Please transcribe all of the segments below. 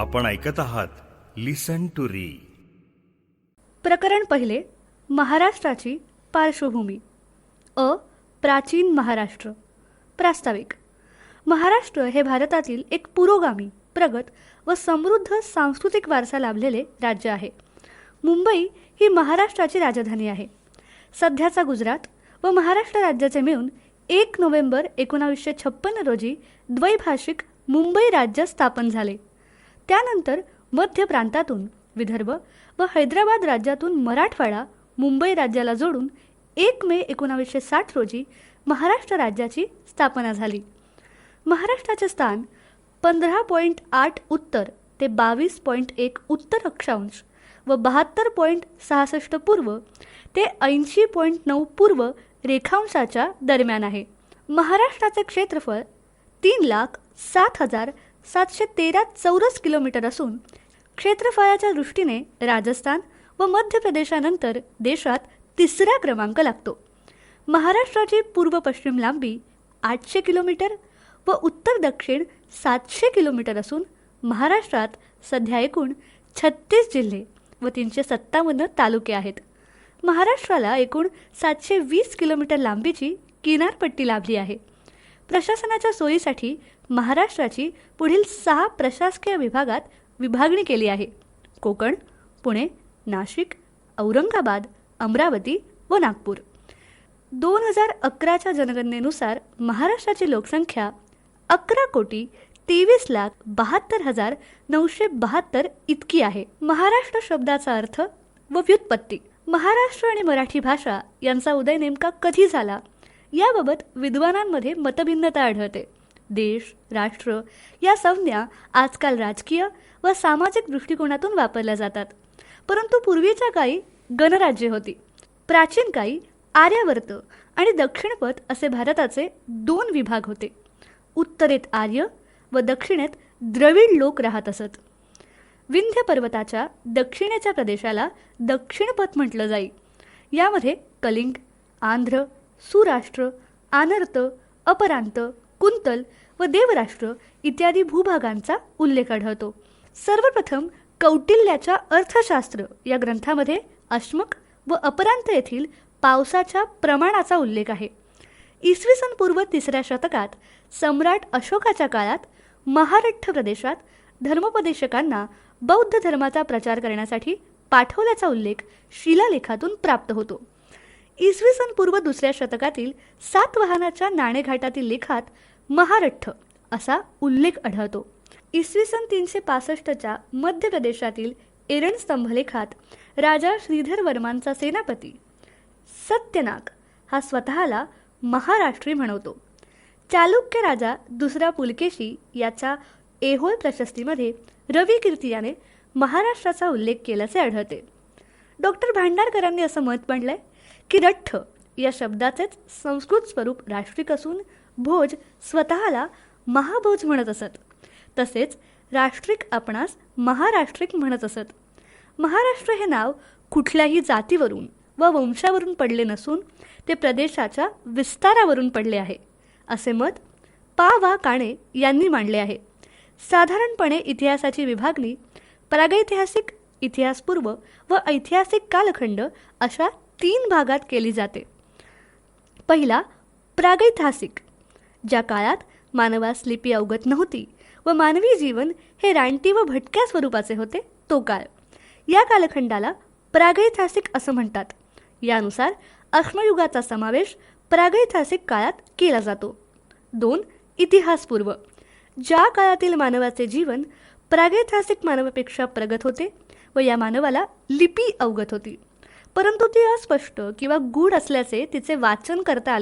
आपण ऐकत आहात लिसन टू री. प्रकरण पहिले. महाराष्ट्राची पार्श्वभूमी. प्राचीन महाराष्ट्र. प्रास्ताविक. महाराष्ट्र हे भारतातील एक पुरोगामी, प्रगत व समृद्ध सांस्कृतिक वारसा लाभलेले राज्य आहे. मुंबई ही महाराष्ट्राची राजधानी आहे. सध्याचा गुजरात व महाराष्ट्र राज्याचे मिळून 1 नोव्हेंबर 1956 रोजी द्वैभाषिक मुंबई राज्य स्थापन झाले. त्यानंतर मध्य प्रांतातून विदर्भ व हैदराबाद राज्यातून मराठवाडा मुंबई राज्याला जोडून 1 मे 1960 रोजी महाराष्ट्र राज्याची स्थापना झाली. महाराष्ट्राचे स्थान 15.8 उत्तर ते 22.1 उत्तर अक्षांश व 72.66 पूर्व ते 80.9 पूर्व रेखांशाच्या दरम्यान आहे. महाराष्ट्राचे क्षेत्रफळ 3,07,713 चौरस किलोमीटर असून क्षेत्रफळाच्या दृष्टीने राजस्थान व मध्य प्रदेशानंतर देशात 3रा क्रमांक लागतो. महाराष्ट्राची पूर्व पश्चिम लांबी 800 किलोमीटर व उत्तर दक्षिण 700 किलोमीटर असून महाराष्ट्रात सध्या एकूण 36 जिल्हे व 357 तालुके आहेत. महाराष्ट्राला एकूण 720 किलोमीटर लांबीची किनारपट्टी लाभली आहे. प्रशासनाच्या सोयीसाठी महाराष्ट्राची पुढील 6 प्रशासकीय विभागात विभागणी केली आहे: कोकण, पुणे, नाशिक, औरंगाबाद, अमरावती व नागपूर. 2011च्या जनगणनेनुसार महाराष्ट्राची लोकसंख्या 11,23,72,972 इतकी आहे. महाराष्ट्र शब्दाचा अर्थ व व्युत्पत्ती. महाराष्ट्र आणि मराठी भाषा यांचा उदय नेमका कधी झाला याबाबत विद्वानांमध्ये मतभिन्नता आढळते. देश, राष्ट्र या संज्ञा आजकाल राजकीय व सामाजिक दृष्टिकोनातून वापरल्या जातात. परंतु पूर्वीच्या काळी गणराज्य होती. प्राचीन काळी आर्यावर्त आणि दक्षिणपथ असे भारताचे 2 विभाग होते. उत्तरेत आर्य व दक्षिणेत द्रविड लोक राहत असत. विंध्य पर्वताच्या दक्षिणेच्या प्रदेशाला दक्षिणपथ म्हटलं जाई. यामध्ये कलिंग, आंध्र, सुराष्ट्र, आनर्त, अपरांत, कुंतल व देवराष्ट्र इत्यादी भूभागांचा उल्लेख आढळतो. सर्वप्रथम कौटिल्याच्या अर्थशास्त्र या ग्रंथामध्ये अश्मक व अपरांत येथील पावसाच्या प्रमाणाचा उल्लेख आहे. इसवी सन पूर्व 3ऱ्या शतकात सम्राट अशोकाच्या काळात महाराष्ट्र प्रदेशात धर्मोपदेशकांना बौद्ध धर्माचा प्रचार करण्यासाठी पाठवल्याचा उल्लेख शिलालेखातून प्राप्त होतो. इसवी सन पूर्व 2ऱ्या शतकातील सातवाहनाच्या नाणेघाटातील लेखात महाराष्ट्र असा उल्लेख आढळतो. इसवी सन 365च्या मध्य प्रदेशातील एरण स्तंभलेखात राजा श्रीधर वर्मांचा सेनापती सत्यनाग हा स्वतःला महाराष्ट्री म्हणवतो. चालुक्य राजा दुसरा पुलकेशी याच्या ऐहोळ प्रशस्तीमध्ये रविकीर्ती याने महाराष्ट्राचा उल्लेख केल्याचे आढळते. डॉक्टर भांडारकरांनी असं मत मांडलंय की रठ्ठ या शब्दाचेच संस्कृत स्वरूप राष्ट्रिक असून भोज स्वतःला महाभोज म्हणत असत. तसेच राष्ट्रिक आपणास महाराष्ट्रिक म्हणत असत. महाराष्ट्र हे नाव कुठल्याही जातीवरून व वंशावरून पडले नसून ते प्रदेशाच्या विस्तारावरून पडले आहे असे मत पा वा काणे यांनी मांडले आहे. साधारणपणे इतिहासाची विभागणी प्रागैतिहासिक, इतिहासपूर्व व ऐतिहासिक कालखंड अशा 3 भागात केली जाते. पहिला प्रागैतिहासिक, ज्या काळात मानवास लिपी अवगत नव्हती व मानवी जीवन हे रानटी व भटक्या स्वरूपाचे होते तो काळ. या कालखंडाला प्रागैतिहासिक असं म्हणतात. यानुसार अश्मयुगाचा समावेश प्रागैतिहासिक काळात केला जातो. 2 इतिहासपूर्व, ज्या काळातील मानवाचे जीवन प्रागैतिहासिक मानवापेक्षा प्रगत होते व या मानवाला लिपी अवगत होती, परंतु ती अस्पष्ट किंवा गूढ असल्याचे तिचे वाचन करता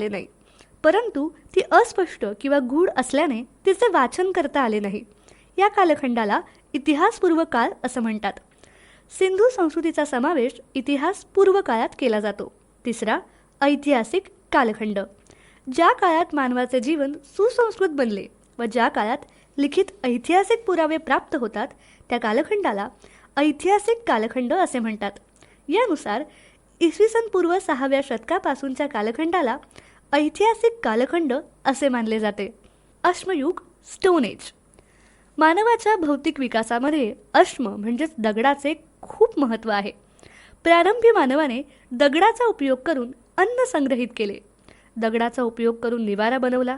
आले नाही. या कालखंडाला इतिहासपूर्व काळ असं म्हणतात. सिंधू संस्कृतीचा समावेश इतिहासपूर्व काळात केला जातो. 3 ऐतिहासिक कालखंड, ज्या काळात मानवाचे जीवन सुसंस्कृत बनले व ज्या काळात लिखित ऐतिहासिक पुरावे प्राप्त होतात त्या कालखंडाला ऐतिहासिक कालखंड असे म्हणतात. यानुसार इसवी सन पूर्व 6व्या शतकापासूनच्या कालखंडाला ऐतिहासिक कालखंड असे मानले जाते. अश्मयुग, स्टोन एज. मानवाच्या भौतिक विकासामध्ये अश्म म्हणजेच दगडाचे खूप महत्त्व आहे. प्रारंभी मानवाने दगडाचा उपयोग करून अन्न संग्रहित केले, दगडाचा उपयोग करून निवारा बनवला,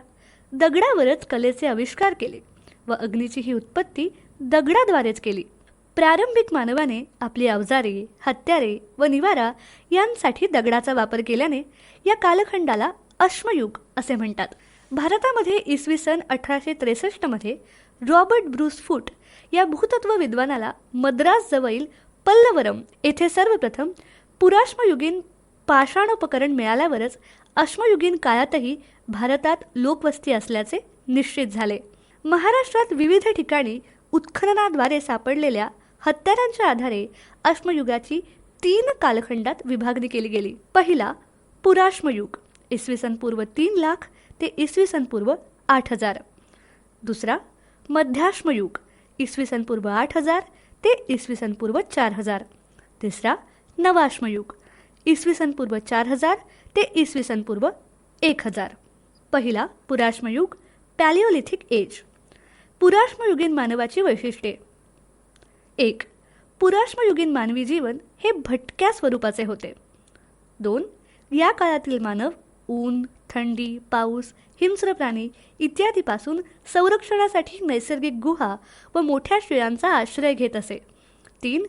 दगडावरच कलेचे आविष्कार केले व अग्नीची ही उत्पत्ती दगडाद्वारेच केली. प्रारंभिक मानवाने आपली अवजारे, हत्यारे व निवारा यांसाठी दगडाचा वापर केल्याने या कालखंडाला अश्मयुग असे म्हणतात. भारतामध्ये इसवी सन 1863 मध्ये रॉबर्ट ब्रूस फूट या भूतत्व विद्वानाला मद्रास जवळील पल्लवरम येथे सर्वप्रथम पुराश्मयुगीन पाषाणोपकरण मिळाल्यावरच अश्मयुगीन काळातही भारतात लोकवस्ती असल्याचे निश्चित झाले. महाराष्ट्रात विविध ठिकाणी उत्खननाद्वारे सापडलेल्या हत्यारांच्या आधारे अश्मयुगाची 3 कालखंडात विभागणी केली गेली. पहिला पुराश्मयुग इसवी सन पूर्व 3,00,000 ते इसवी सन पूर्व 8,000. दुसरा मध्याश्मयुग इसवी सन पूर्व 8,000 ते इसवी सन पूर्व 4,000. तिसरा नवाश्मयुग इसवी सन पूर्व 4,000 ते इसवी सन पूर्व 1,000. पहिला पुराश्मयुग पॅलिओलिथिक एज. पुराश्मयुगीन मानवाची वैशिष्ट्ये. 1. पुराश्मयुगीन मानवी जीवन हे भटक्या स्वरूपाचे होते. 2. या काळातील मानव ऊन, थंडी, पाऊस, हिंस्र प्राणी इत्यादीपासून संरक्षणासाठी नैसर्गिक गुहा व मोठ्या शिळांचा आश्रय घेत असे. 3.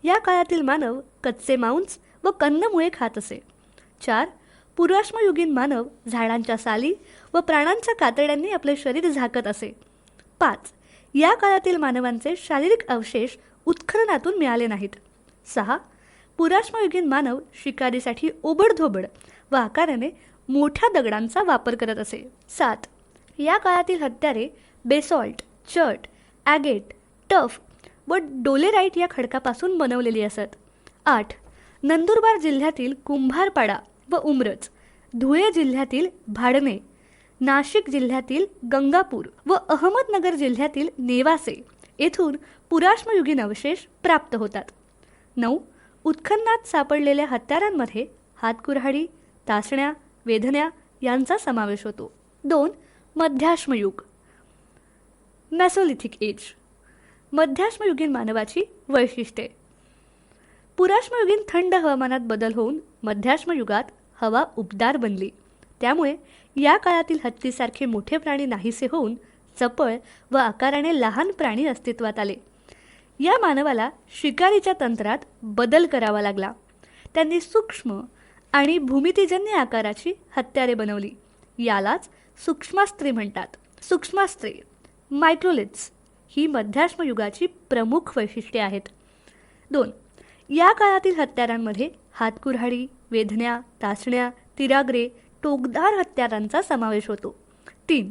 या काळातील मानव कच्चे मांस व कंदमुळे खात असे. 4. पुराश्मयुगीन मानव झाडांच्या साली व प्राण्यांच्या कातड्यांनी आपले शरीर झाकत असे. 5. या काळातील मानवांचे शारीरिक अवशेष उत्खननातून मिळाले नाहीत. 6. पुराश्मयुगीन मानव शिकारीसाठी ओबडधोबड व आकाराने मोठ्या दगडांचा वापर करत असे. 7. या काळातील हत्यारे बेसॉल्ट, चर्ट, ॲगेट, टफ व डोलेराईट या खडकापासून बनवलेली असत. 8. नंदुरबार जिल्ह्यातील कुंभारपाडा व उमरज, धुळे जिल्ह्यातील भाडणे, नाशिक जिल्ह्यातील गंगापूर व अहमदनगर जिल्ह्यातील नेवासे येथून पुराश्मयुगीन अवशेष प्राप्त होतात. 9. उत्खननात सापडलेल्या हत्यारांमध्ये हातकुऱ्हाडी, तासण्या, वेधण्या यांचा समावेश होतो. 2. मध्याश्मयुग मेसोलिथिक एज. मध्याश्मयुगीन मानवाची वैशिष्ट्ये. पुराश्मयुगीन थंड हवामानात बदल होऊन मध्याश्मयुगात हवा उबदार बनली. त्यामुळे या काळातील हत्तीसारखे मोठे प्राणी नाहीसे होऊन चपळ व आकाराने लहान प्राणी अस्तित्वात आले. या मानवाला शिकारीच्या तंत्रात बदल करावा लागला. त्यांनी सूक्ष्म आणि भूमितीजन्य आकाराची हत्यारे बनवली. यालाच सूक्ष्मास्त्रे म्हणतात. सूक्ष्मास्त्रे मायक्रोलिथ्स ही मध्याश्मयुगाची प्रमुख वैशिष्ट्ये आहेत. 2. या काळातील हत्यारांमध्ये हातकुऱ्हाडी, वेधण्या, तासण्या, तिराग्रे, टोकदार हत्यारांचा समावेश होतो. 3.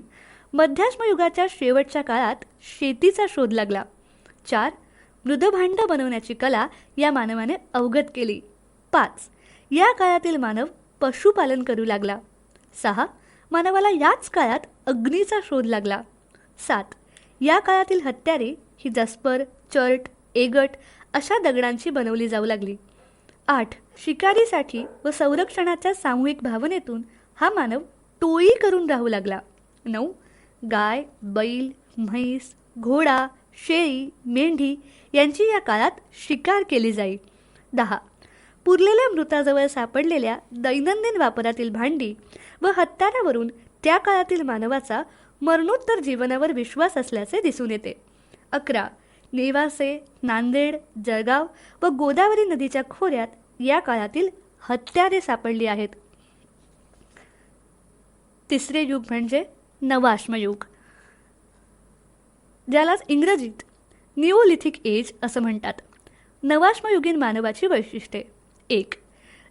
मध्याश्मयुगाच्या शेवटच्या काळात शेतीचा शोध लागला. 4. मृदभांड बनवण्याची कला या मानवाने अवगत केली. 5. या काळातील मानव पशुपालन करू लागला. 6. मानवाला याच काळात अग्नीचा शोध लागला. 7. या काळातील हत्यारे ही जस्पर, चर्ट, एगट अशा दगडांची बनवली जाऊ लागली. 8. शिकारीसाठी व संरक्षणाच्या सामूहिक भावनेतून हा मानव टोळी करून राहू लागला. 9. गाय, बैल, म्हैस, घोडा, शेळी, मेंढी यांची या काळात शिकार केली जाई. 10. पुरलेल्या मृताजवळ सापडलेल्या दैनंदिन वापरातील भांडी व हत्यारावरून त्या काळातील मानवाचा मरणोत्तर जीवनावर विश्वास असल्याचे दिसून येते. 11. नेवासे, नांदेड, जळगाव व गोदावरी नदीच्या खोऱ्यात या काळातील हत्यारे सापडली आहेत. तिसरे युग म्हणजे नवाश्मयुग, ज्यालाच इंग्रजीत निओलिथिक एज असं म्हणतात. नवाश्मयुगीन मानवाची वैशिष्ट्ये. 1.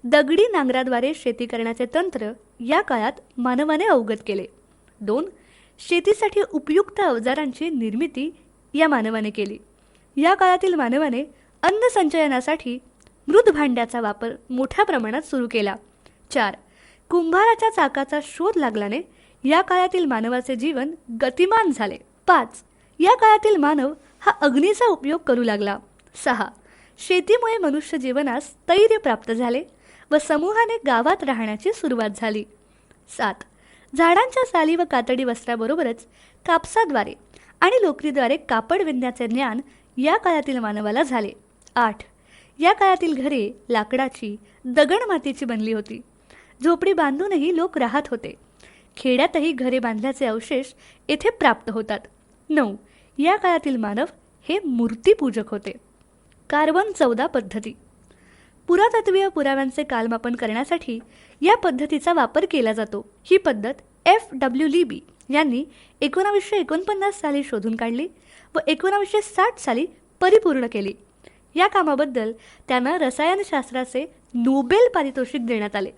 दगडी नांगराद्वारे शेती करण्याचे तंत्र या काळात मानवाने अवगत केले. 2. शेतीसाठी उपयुक्त अवजारांची निर्मिती या मानवाने केली. या काळातील मानवाने अन्न संचयनासाठी मृद भांड्याचा वापर मोठ्या प्रमाणात सुरू केला. 4. कुंभाराच्या चाकाचा शोध लागल्याने या काळातील मानवाचे जीवन गतिमान झाले. 5. या काळातील मानव हा अग्नीचा उपयोग करू लागला. 6. शेतीमुळे मनुष्य जीवनास स्थैर्य प्राप्त झाले व समूहाने गावात राहण्याची सुरुवात झाली. 7. झाडांच्या साली व कातडी वस्त्राबरोबरच कापसाद्वारे आणि लोकरीद्वारे कापड विणण्याचे ज्ञान या काळातील मानवाला झाले. 8. या काळातील घरे लाकडाची, दगड मातीची बनली होती. झोपडी बांधूनही लोक राहत होते. खेड्यातही घरे बांधल्याचे अवशेष येथे प्राप्त होतात. 9. या काळातील मानव हे मूर्तीपूजक होते. कार्बन 14 पद्धती. पुरातत्वीय पुराव्यांचे कालमापन करण्यासाठी या पद्धतीचा वापर केला जातो. ही पद्धत FW लिबी यांनी 1949 साली शोधून काढली व 1960 साली परिपूर्ण केली. या कामाबद्दल त्यांना रसायनशास्त्राचे नोबेल पारितोषिक देण्यात आले.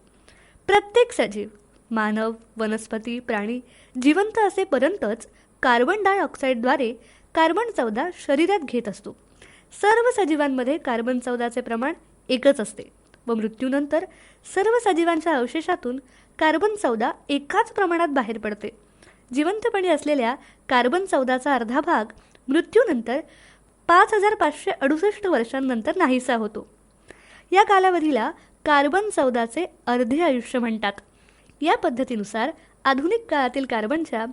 प्रत्येक सजीव, मानव, वनस्पती, प्राणी जिवंत असेपर्यंतच कार्बन डायऑक्साईडद्वारे कार्बन 14 शरीरात घेत असतो. सर्व सजीवांमध्ये कार्बन 14चे प्रमाण एकच असते व मृत्यूनंतर सर्व सजीवांच्या अवशेषातून कार्बन 14 एकाच प्रमाणात बाहेर पडते. जिवंतपणी असलेल्या कार्बन 14चा अर्धा भाग मृत्यूनंतर 5568 वर्षांनंतर नाहीसा होतो. या कालावधीला कार्बन 14चे अर्धे आयुष्य म्हणतात. या पद्धतीनुसार आधुनिक काळातील कार्बनच्या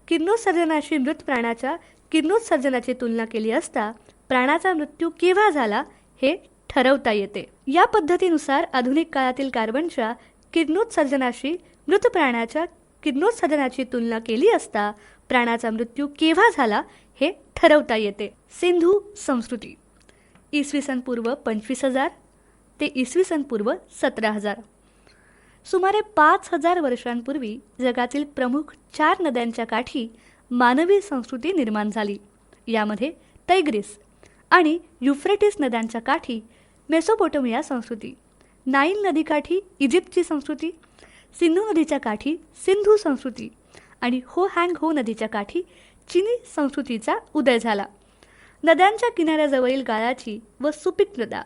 किरणोत्सर्जनाशी मृत प्राण्याच्या किरणोत्सर्जनाची तुलना केली असता प्राण्याचा मृत्यू केव्हा झाला हे ठरवता येते. या पद्धतीनुसार आधुनिक काळातील कार्बनच्या किरणोत्सर्जनाशी मृत प्राण्याच्या किरणोत्सर्जनाची तुलना केली असता प्राण्याचा मृत्यू केव्हा झाला हे ठरवता येते. सिंधू संस्कृती इसवी सन पूर्व 25,000 ते इसवी सन पूर्व 17,000. सुमारे 5,000 वर्षांपूर्वी जगातील प्रमुख 4 नद्यांच्या काठी मानवी संस्कृती निर्माण झाली. यामध्ये तैग्रिस आणि युफ्रेटिस नद्यांच्या काठी मेसोपोटेमिया संस्कृती, नाईल नदीकाठी इजिप्तची संस्कृती, सिंधू नदीच्या काठी सिंधू संस्कृती आणि हो हँग हो नदीच्या काठी चिनी संस्कृतीचा उदय झाला. नद्यांच्या किनाऱ्याजवळील गाळाची व सुपीक मृदा,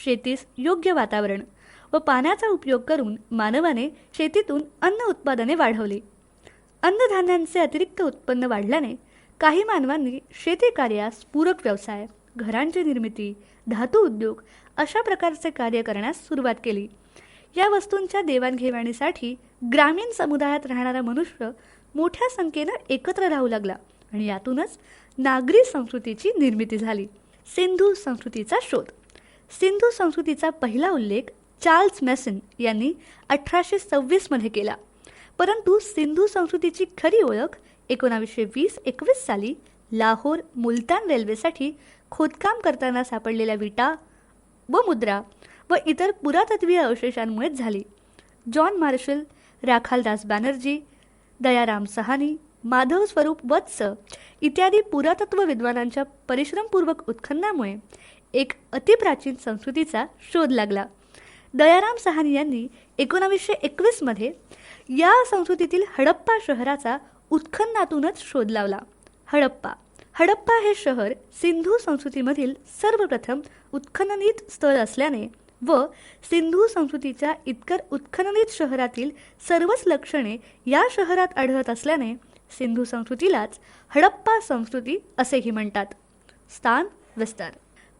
शेतीस योग्य वातावरण व पाण्याचा उपयोग करून मानवाने शेतीतून अन्न उत्पादने वाढवली. अन्नधान्यांचे अतिरिक्त उत्पन्न वाढल्याने काही मानवांनी शेती कार्यास पूरक व्यवसाय, घरांची निर्मिती, धातू उद्योग अशा प्रकारचे कार्य करण्यास सुरुवात केली. या वस्तूंच्या देवाणघेवाणीसाठी ग्रामीण समुदायात राहणारा मनुष्य मोठ्या संख्येनं एकत्र राहू लागला आणि यातूनच नागरी संस्कृतीची निर्मिती झाली. सिंधू संस्कृतीचा शोध. सिंधू संस्कृतीचा पहिला उल्लेख चार्ल्स मॅसन यांनी 1826 मध्ये केला. परंतु सिंधू संस्कृतीची खरी ओळख 1920-21 साली लाहोर मुलतान रेल्वेसाठी खोदकाम करताना सापडलेल्या विटा व मुद्रा व इतर पुरातत्वीय अवशेषांमुळेच झाली. जॉन मार्शल, राखालदास बॅनर्जी, दयाराम सहानी, माधव स्वरूप वत्स इत्यादी पुरातत्व विद्वानांच्या परिश्रमपूर्वक उत्खननामुळे एक अतिप्राचीन संस्कृतीचा शोध लागला. दयाराम सहानी यांनी 1921 मध्ये या संस्कृतीतील हडप्पा शहराचा उत्खननातूनच शोध लावला. हडप्पा हे शहर सिंधू संस्कृतीमधील सर्वप्रथम उत्खननित स्थळ असल्याने व सिंधू संस्कृतीच्या इतकर उत्खननित शहरातील सर्वच लक्षणे या शहरात आढळत असल्याने सिंधू संस्कृतीलाच हडप्पा संस्कृती असेही म्हणतात. स्थान विस्तार.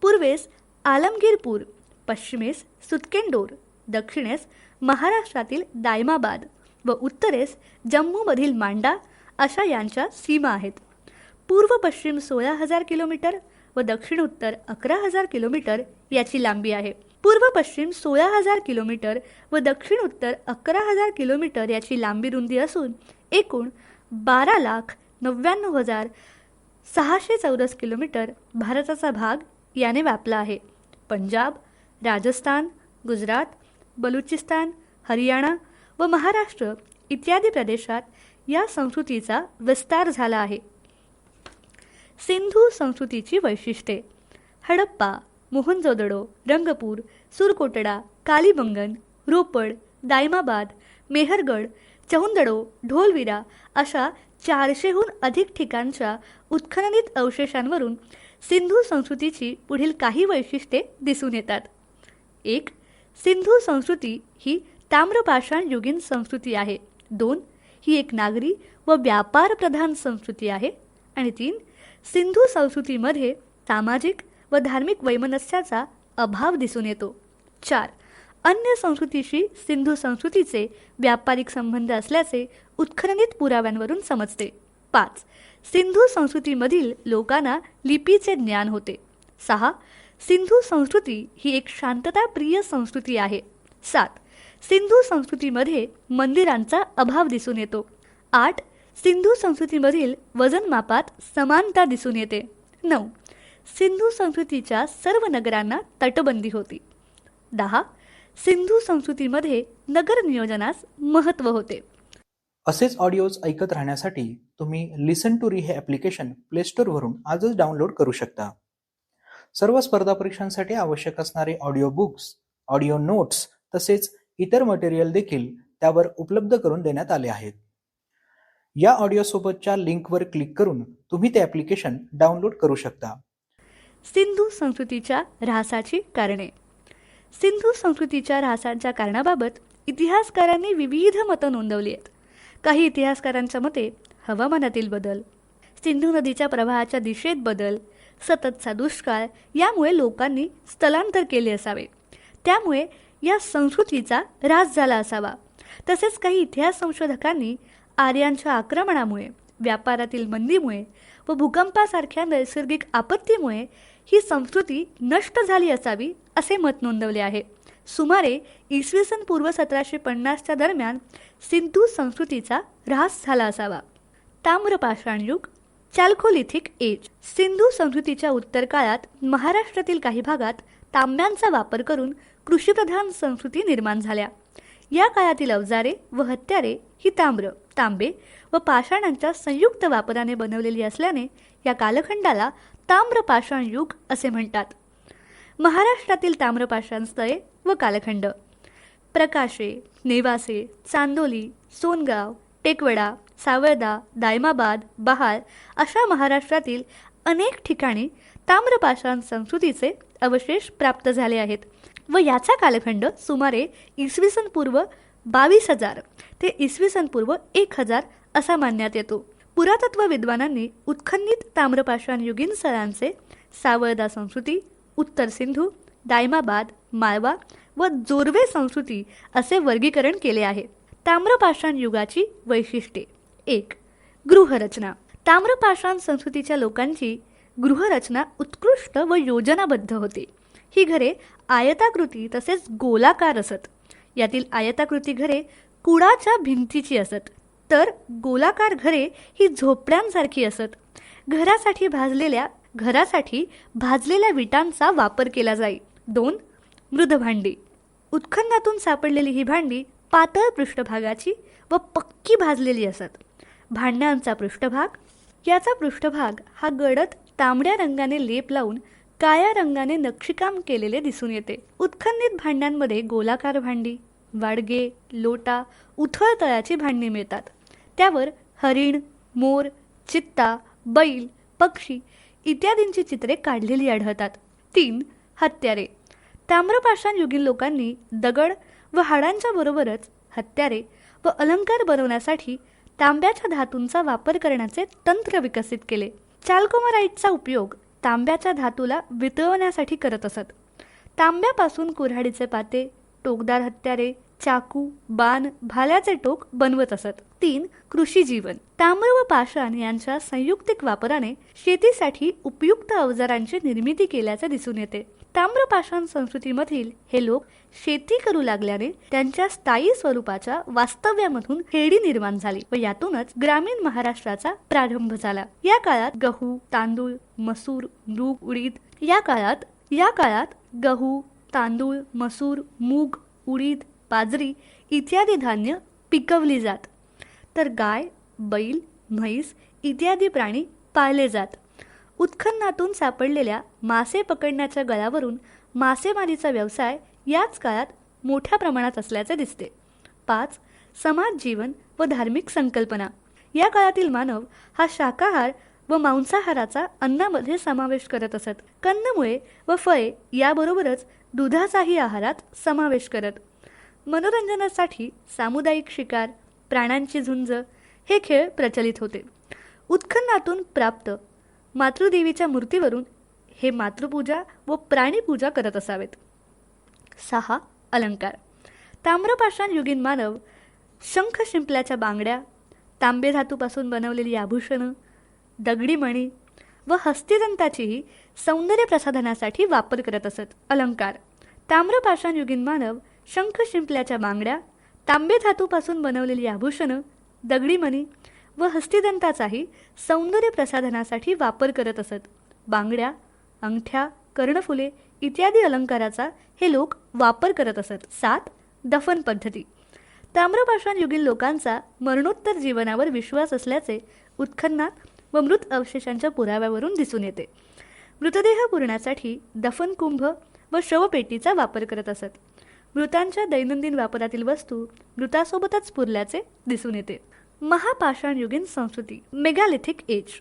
पूर्वेस आलमगीरपूर, पश्चिमेस सुतकेंडोर, दक्षिणेस महाराष्ट्रातील दायमाबाद व उत्तरेस जम्मूमधील मांडा अशा यांच्या सीमा आहेत. पूर्व पश्चिम 16,000 किलोमीटर व दक्षिण उत्तर 11,000 किलोमीटर याची लांबी आहे. पूर्व पश्चिम 16,000 किलोमीटर व दक्षिण उत्तर 11,000 किलोमीटर याची लांबी रुंदी असून एकूण 12,99,600 चौरस किलोमीटर भारताचा भाग याने व्यापला आहे. पंजाब, राजस्थान, गुजरात, बलुचिस्तान, हरियाणा व महाराष्ट्र इत्यादी प्रदेशात या संस्कृतीचा विस्तार झाला आहे. सिंधू संस्कृतीची वैशिष्ट्ये. हडप्पा, मोहनजोदडो, रंगपूर, सुरकोटडा, कालीबंगन, रोपड, दायमाबाद, मेहरगड, चौंदडो, ढोलविरा अशा 400हून अधिक ठिकाणच्या उत्खननित अवशेषांवरून सिंधू संस्कृतीची पुढील काही वैशिष्ट्ये दिसून येतात. 1. सिंधू संस्कृती ही ताम्रपाषाण युगीन संस्कृती आहे. 2. ही एक नागरी व व्यापार प्रधान संस्कृती आहे. आणि 3. सिंधू संस्कृतीमध्ये सामाजिक व धार्मिक वैमनस्याचा अभाव दिसून येतो. 4. अन्य संस्कृतीशी सिंधू संस्कृतीचे व्यापारिक संबंध असल्याचे उत्खननित पुराव्यांवरून समजते. 5. सिंधू संस्कृतीमधील लोकांना लिपीचे ज्ञान होते. 6. सिंधू संस्कृती ही एक शांतताप्रिय संस्कृती आहे. 7. सिंधू संस्कृतीमध्ये मंदिरांचा अभाव दिसून येतो. 8. सिंधू संस्कृतीमधील वजनमापात समानता दिसून येते. 9. सिंधू संस्कृतीच्या सर्व नगरांना तटबंदी होती. 10. सिंधू संस्कृतीमध्ये नगर नियोजनास महत्त्व होते. असेच ऑडिओज ऐकत राहण्यासाठी तुम्ही लिसन टू री हे ॲप्लिकेशन प्ले स्टोअरवरून आजच डाउनलोड करू शकता. सर्व स्पर्धा परीक्षांसाठी आवश्यक असणारे ऑडिओ बुक्स, ऑडिओ नोट्स तसेच इतर मटेरियल देखील त्यावर उपलब्ध करून देण्यात आले आहेत. या ऑडिओसोबतच्या लिंकवर क्लिक करून तुम्ही ते ॲप्लिकेशन डाउनलोड करू शकता. सिंधू संस्कृतीच्या ऱ्हासाची कारणे. सिंधू संस्कृतीच्या ऱ्हासाच्या कारणाबाबत इतिहासकारांनी विविध मतं नोंदवली आहेत. काही इतिहासकारांच्या मते हवामानातील बदल, सिंधू नदीच्या प्रवाहाच्या दिशेत बदल, सततचा दुष्काळ यामुळे लोकांनी स्थलांतर केले असावे. त्यामुळे या संस्कृतीचा ऱ्हास झाला असावा. तसेच काही इतिहास संशोधकांनी आर्यांच्या आक्रमणामुळे, व्यापारातील मंदीमुळे व भूकंपासारख्या नैसर्गिक आपत्तीमुळे ही संस्कृती नष्ट झाली असावी असे मत नोंदवले आहे. सुमारे इसवी सन पूर्व 1750च्या दरम्यान सिंधू संस्कृतीचा ऱ्हास झाला असावा. ताम्रपाषाण युग, चॅल्कोलिथिक एज. सिंधू संस्कृतीच्या उत्तर काळात महाराष्ट्रातील काही भागात तांब्यांचा वापर करून कृषीप्रधान संस्कृती निर्माण झाल्या. या काळातील अवजारे व हत्यारे ही तांबे व पाषाणांच्या संयुक्त वापराने बनवलेली असल्याने या कालखंडाला ताम्रपाषाण युग असे म्हणतात. महाराष्ट्रातील ताम्रपाषाण स्थळे व कालखंड. प्रकाशे, नेवासे, चांदोली, सोनगाव, टेकवडा, सावळदा, दायमाबाद, बहाळ अशा महाराष्ट्रातील अनेक ठिकाणी ताम्रपाषाण संस्कृतीचे अवशेष प्राप्त झाले आहेत व याचा कालखंड सुमारे इसवी सन पूर्व 22,000 ते इसवी सन पूर्व 1,000 असा मानण्यात येतो. पुरातत्व विद्वानांनी उत्खननित ताम्रपाषाण युगीन स्थळांचे सावळदा संस्कृती, उत्तर सिंधू, दायमाबाद, माळवा व जोरवे संस्कृती असे वर्गीकरण केले आहे. ताम्रपाषाण युगाची वैशिष्ट्ये. 1. गृहरचना. ताम्रपाषाण संस्कृतीच्या लोकांची गृहरचना उत्कृष्ट व योजनाबद्ध होती. ही घरे आयताकृती तसेच गोलाकार असत. यातील आयताकृती घरे कुडाच्या भिंतीची असत, तर गोलाकार घरे ही झोपड्यांसारखी असत. घरासाठी भाजलेल्या विटांचा वापर केला जाई. 2. मृद भांडी. उत्खननातून सापडलेली ही भांडी पातळ पृष्ठभागाची व पक्की भाजलेली असत. भांड्यांचा पृष्ठभाग हा गडद तांबड्या रंगाने लेप लावून काळ्या रंगाने नक्षीकाम केलेले दिसून येते. उत्खननित भांड्यांमध्ये गोलाकार भांडी, वाडगे, लोटा, उथळ तळाची भांडी मिळतात. त्यावर हरिण, मोर, चित्ता, बैल, पक्षी इत्यादींची चित्रे काढलेली आढळतात. 3. हत्यारे. ताम्रपाषाण युगीन लोकांनी दगड व हाडांच्या बरोबरच हत्यारे व अलंकार बनवण्यासाठी तांब्याच्या धातूंचा वापर करण्याचे तंत्र विकसित केले. चॅल्कोमराईटचा उपयोग तांब्याच्या धातूला वितळवण्यासाठी करत असत. तांब्यापासून कुऱ्हाडीचे पाते, टोकदार हत्यारे, चाकू, बाण, भाल्याचे टोक बनवत असत. 3. कृषी जीवन. ताम्र व पाषाण यांच्या संयुक्तिक वापराने शेतीसाठी उपयुक्त अवजारांची निर्मिती केल्याचे दिसून येते. ताम्रपाषाण संस्कृतीमधील हे लोक शेती करू लागल्याने त्यांच्या स्थायी स्वरूपाच्या वास्तव्यामधून खेडी निर्माण झाली व यातूनच ग्रामीण महाराष्ट्राचा प्रारंभ झाला. या काळात गहू, तांदूळ, मसूर, मूग, उडीद गहू, तांदूळ, मसूर, मूग, उडीद, बाजरी इत्यादी धान्य पिकवली जात. तर गाय, बैल, म्हैस इत्यादी प्राणी पाळले जात. उत्खननातून सापडलेल्या मासे पकडण्याच्या गळावरून मासेमारीचा व्यवसाय याच काळात मोठ्या प्रमाणात असल्याचे दिसते. 5. समाज जीवन व धार्मिक संकल्पना. या काळातील मानव हा शाकाहार व मांसाहाराचा अन्नामध्ये समावेश करत असत. कंदमुळे व फळे याबरोबरच दुधाचाही आहारात समावेश करत. मनोरंजनासाठी सामुदायिक शिकार, प्राण्यांची झुंज हे खेळ प्रचलित होते. उत्खननातून प्राप्त मातृदेवीच्या मूर्तीवरून हे मातृपूजा व प्राणीपूजा करत असावेत. 6. अलंकार. ताम्रपाषाण युगीन मानव शंख शिंपल्याच्या बांगड्या, तांबे धातूपासून बनवलेली आभूषणं, दगडी मणी व हस्तिदंताचीही सौंदर्य प्रसाधनासाठी वापर करत असत. अलंकार: ताम्रपाषाणयुगीन मानव शंख शिंपल्याच्या बांगड्या, तांबे धातूपासून बनवलेली आभूषणं, दगडी मणी व हस्तिदंताचाही सौंदर्य प्रसाधनासाठी वापर करत असत. बांगड्या, अंगठ्या, कर्णफुले इत्यादी अलंकाराचा हे लोक वापर करत असत. 7. दफन पद्धती: ताम्रपाषाणयुगीन लोकांचा मरणोत्तर जीवनावर विश्वास असल्याचे उत्खननात व मृत अवशेषांच्या पुराव्यावरून दिसून येते. मृतदेह पुरण्यासाठी दफनकुंभ व शवपेटीचा वापर करत असत. मृतांच्या दैनंदिन वापरातील वस्तू मृतासोबतच पुरल्याचे दिसून येते. महापाषाणयुगीन संस्कृती: मेगॅलिथिक एज.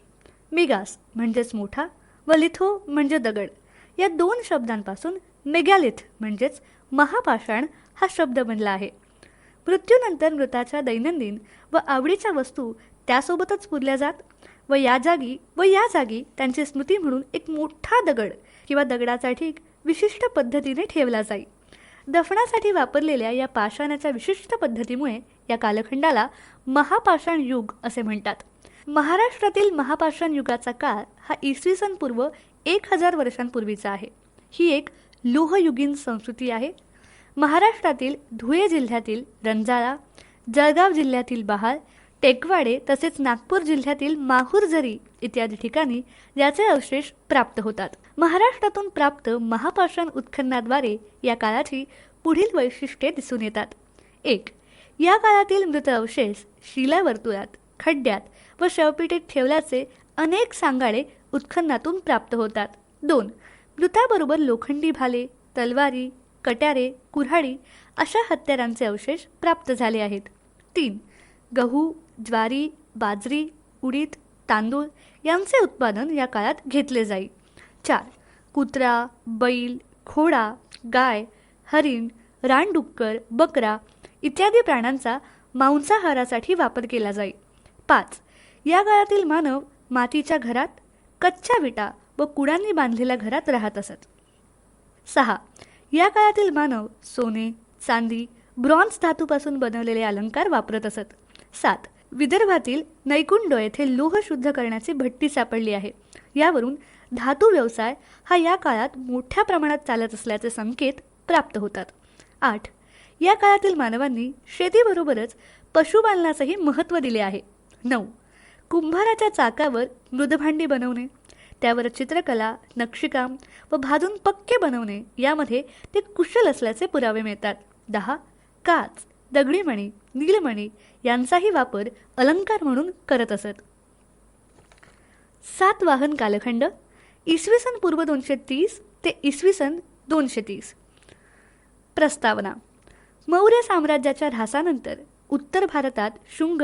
मेगास म्हणजेच मोठा व लिथो म्हणजे दगड, या 2 शब्दांपासून मेगॅलिथ म्हणजेच महापाषाण हा शब्द बनला आहे. मृत्यूनंतर मृताच्या दैनंदिन व आवडीच्या वस्तू त्यासोबतच पुरल्या जात व या जागी त्यांची स्मृती म्हणून एक मोठा दगड किंवा दगडाचा ढीग विशिष्ट पद्धतीने ठेवला जाई. दफनासाठी वापरलेल्या या पाषाणाच्या विशिष्ट पद्धतीमुळे या कालखंडाला महापाषाण युग असे म्हणतात. महाराष्ट्रातील महापाषाण युगाचा काळ हा इसवी सन पूर्व 1000 वर्षांपूर्वीचा आहे. ही एक लोहयुगीन संस्कृती आहे. महाराष्ट्रातील धुळे जिल्ह्यातील रंजाळा, जळगाव जिल्ह्यातील बहाळ, टेकवाडे तसेच नागपूर जिल्ह्यातील माहूरझरी इत्यादी ठिकाणी याचे अवशेष प्राप्त होतात. महाराष्ट्रातून प्राप्त महापाषाण उत्खननाद्वारे या काळाची पुढील वैशिष्ट्ये दिसून येतात. 1. या काळातील मृत अवशेष शिलावर्तुळात, खड्ड्यात व शवपेटीत ठेवल्याचे अनेक सांगाडे उत्खननातून प्राप्त होतात. 2. मृताबरोबर लोखंडी भाले, तलवारी, कट्यारे, कुऱ्हाडी अशा हत्यारांचे अवशेष प्राप्त झाले आहेत. 3. गहू, ज्वारी, बाजरी, उडीद, तांदूळ यांचे उत्पादन या काळात घेतले जाई. 4. कुत्रा, बैल, घोडा, गाय, हरिण, रानडुक्कर, बकरा इत्यादी प्राण्यांचा मांसाहारासाठी वापर केला जाई. 5. या काळातील मानव मातीच्या घरात, कच्च्या विटा व कुडांनी बांधलेल्या घरात राहत असत. 6. या काळातील मानव सोने, चांदी, ब्रॉन्झ धातूपासून बनवलेले अलंकार वापरत असत. 7. विदर्भातील नैकुंड येथे लोह शुद्ध करण्याची भट्टी सापडली आहे. यावरून धातू व्यवसाय हा या काळात मोठ्या प्रमाणात चालत असल्याचे संकेत प्राप्त होतात. 8. या काळातील मानवांनी शेतीबरोबरच पशुपालनासही महत्त्व दिले आहे. 9. कुंभाराच्या चाकावर मृदभांडी बनवणे, त्यावर चित्रकला, नक्षीकाम व भाजून पक्के बनवणे यामध्ये ते कुशल असल्याचे पुरावे मिळतात. 10. काच, दगडीमणी, नीलमणी यांचाही वापर अलंकार म्हणून करत असत. सातवाहन कालखंड इसवी सन पूर्व 230 ते इसवी सन 230. प्रस्तावना: मौर्य साम्राज्याच्या ऱ्हासानंतर उत्तर भारतात शुंग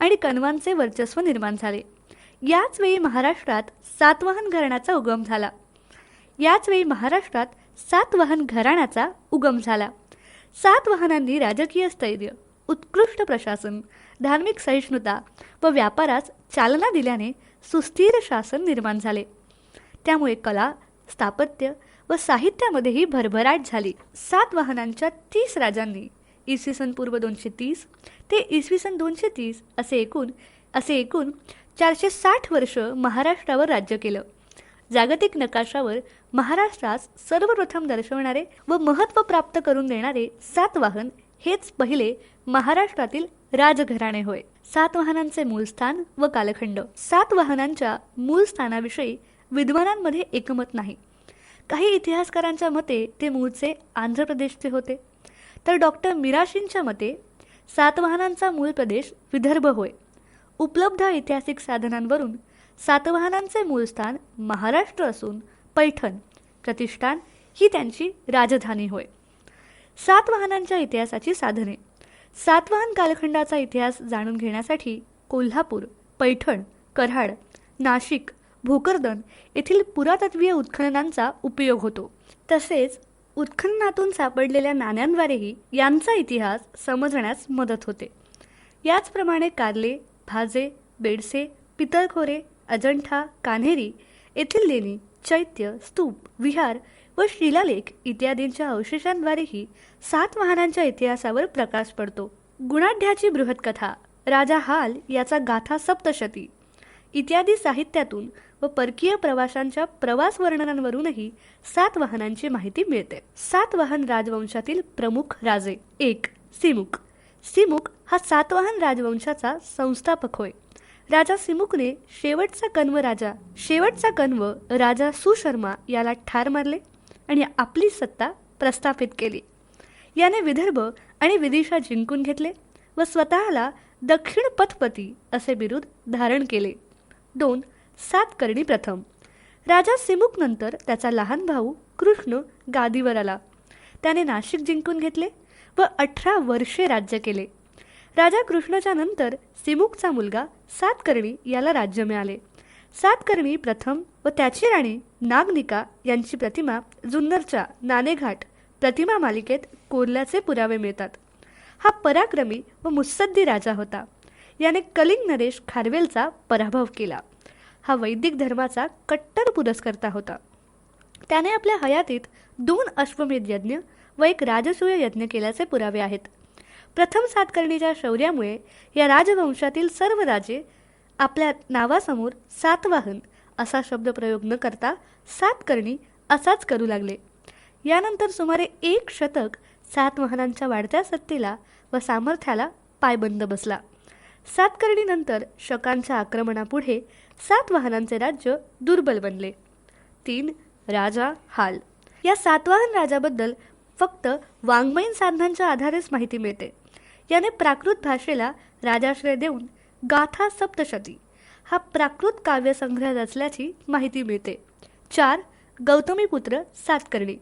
आणि कण्वांचे वर्चस्व निर्माण झाले. याच वेळी महाराष्ट्रात सातवाहन घराण्याचा उगम झाला. सातवाहनांनी राजकीय स्थैर्य, उत्कृष्ट प्रशासन, धार्मिक सहिष्णुता व व्यापारास चालना दिल्याने सुस्थिर शासन निर्माण झाले. त्यामुळे कला, स्थापत्य व साहित्यामध्येही भरभराट झाली. सातवाहनांच्या 30 राजांनी इसवी सन पूर्व 230 ते इसवी सन 230 असे एकूण 460 वर्ष महाराष्ट्रावर राज्य केलं. जागतिक नकाशावर महाराष्ट्रास सर्वप्रथम दर्शवणारे व महत्त्व प्राप्त करून देणारे सातवाहन हेच पहिले महाराष्ट्रातील राजघराणे होय. सातवाहनांचे मूळस्थान व कालखंड. सातवाहनांच्या मूळ स्थानाविषयी विद्वानांमध्ये एकमत नाही. काही इतिहासकारांच्या मते ते मूळचे आंध्र प्रदेशचे होते, तर डॉक्टर मिराशींच्या मते सातवाहनांचा मूळ प्रदेश विदर्भ होय. उपलब्ध ऐतिहासिक साधनांवरून सातवाहनांचे मूळस्थान महाराष्ट्र असून पैठण प्रतिष्ठान ही त्यांची राजधानी होय. सातवाहनांच्या इतिहासाची साधने. सातवाहन कालखंडाचा इतिहास जाणून घेण्यासाठी कोल्हापूर, पैठण, कराड, नाशिक, भोकरदन येथील पुरातत्वीय उत्खननांचा उपयोग होतो. तसेच उत्खननातून सापडलेल्या नाण्यांद्वारेही यांचा इतिहास समजण्यास मदत होते. याचप्रमाणे कार्ले, भाजे, बेडसे, पितळखोरे, अजंठा, कान्हेरी येथील लेणी, चैत्य, स्तूप, विहार व शिलालेख इत्यादींच्या अवशेषांद्वारेही सातवाहनांच्या इतिहासावर प्रकाश पडतो. गुणाढ्याची बृहत्कथा राजा हाल याचा गाथा सप्तशती इत्यादी साहित्यातून व परकीय प्रवाशांच्या प्रवास वर्णनांवरूनही सातवाहनांची माहिती मिळते. सातवाहन राजवंशातील प्रमुख राजे. 1. सिमुक. सिमुक हा सातवाहन राजवंशाचा संस्थापक होय. राजा सिमुकने शेवटचा कण्व राजा सुशर्मा याला ठार मारले आणि आपली सत्ता प्रस्थापित केली. याने विदर्भ आणि विदिशा जिंकून घेतले व स्वतःला दक्षिण पथपती असे बिरुद धारण केले. 2. सातकर्णी प्रथम. राजा सिमुक नंतर त्याचा लहान भाऊ कृष्ण गादीवर आला. त्याने नाशिक जिंकून घेतले व 18 वर्षे राज्य केले. राजा कृष्णाच्या नंतर सिमुकचा मुलगा सातकर्णी याला राज्य मिळाले. सातकर्णी प्रथम व त्याची राणी नागनिका यांची प्रतिमा जुन्नरच्या नाणेघाट प्रतिमा मालिकेत कोरल्याचे पुरावे मिळतात. हा पराक्रमी व मुत्सद्दी राजा होता. याने कलिंग नरेश खारवेलचा पराभव केला. हा वैदिक धर्माचा कट्टर पुरस्कर्ता होता. त्याने आपल्या हयातीत 2 अश्वमेध यज्ञ व 1 राजसूय यज्ञ केल्याचे पुरावे आहेत. प्रथम सातकर्णीच्या शौर्यामुळे या राजवंशातील सर्व राजे आपल्या नावासमोर सातवाहन असा शब्द प्रयोग न करता सातकर्णी असाच करू लागले. यानंतर सुमारे 1 शतक सातवाहनांच्या वाढत्या सत्तेला व सामर्थ्याला पायबंद बसला. सातकर्णीनंतर शकांच्या आक्रमणापुढे सातवाहनांचे राज्य दुर्बल बनले. 3. राजा हाल. या सातवाहन राजाबद्दल फक्त वाङ्मयीन साधनांच्या आधारेच माहिती मिळते. याने प्राकृत भाषेला राजाश्रय देऊन गाथा सप्तशती हा प्राकृत काव्यसंग्रह रचल्याची माहिती मिळते. 4. गौतमीपुत्र सातकर्णी.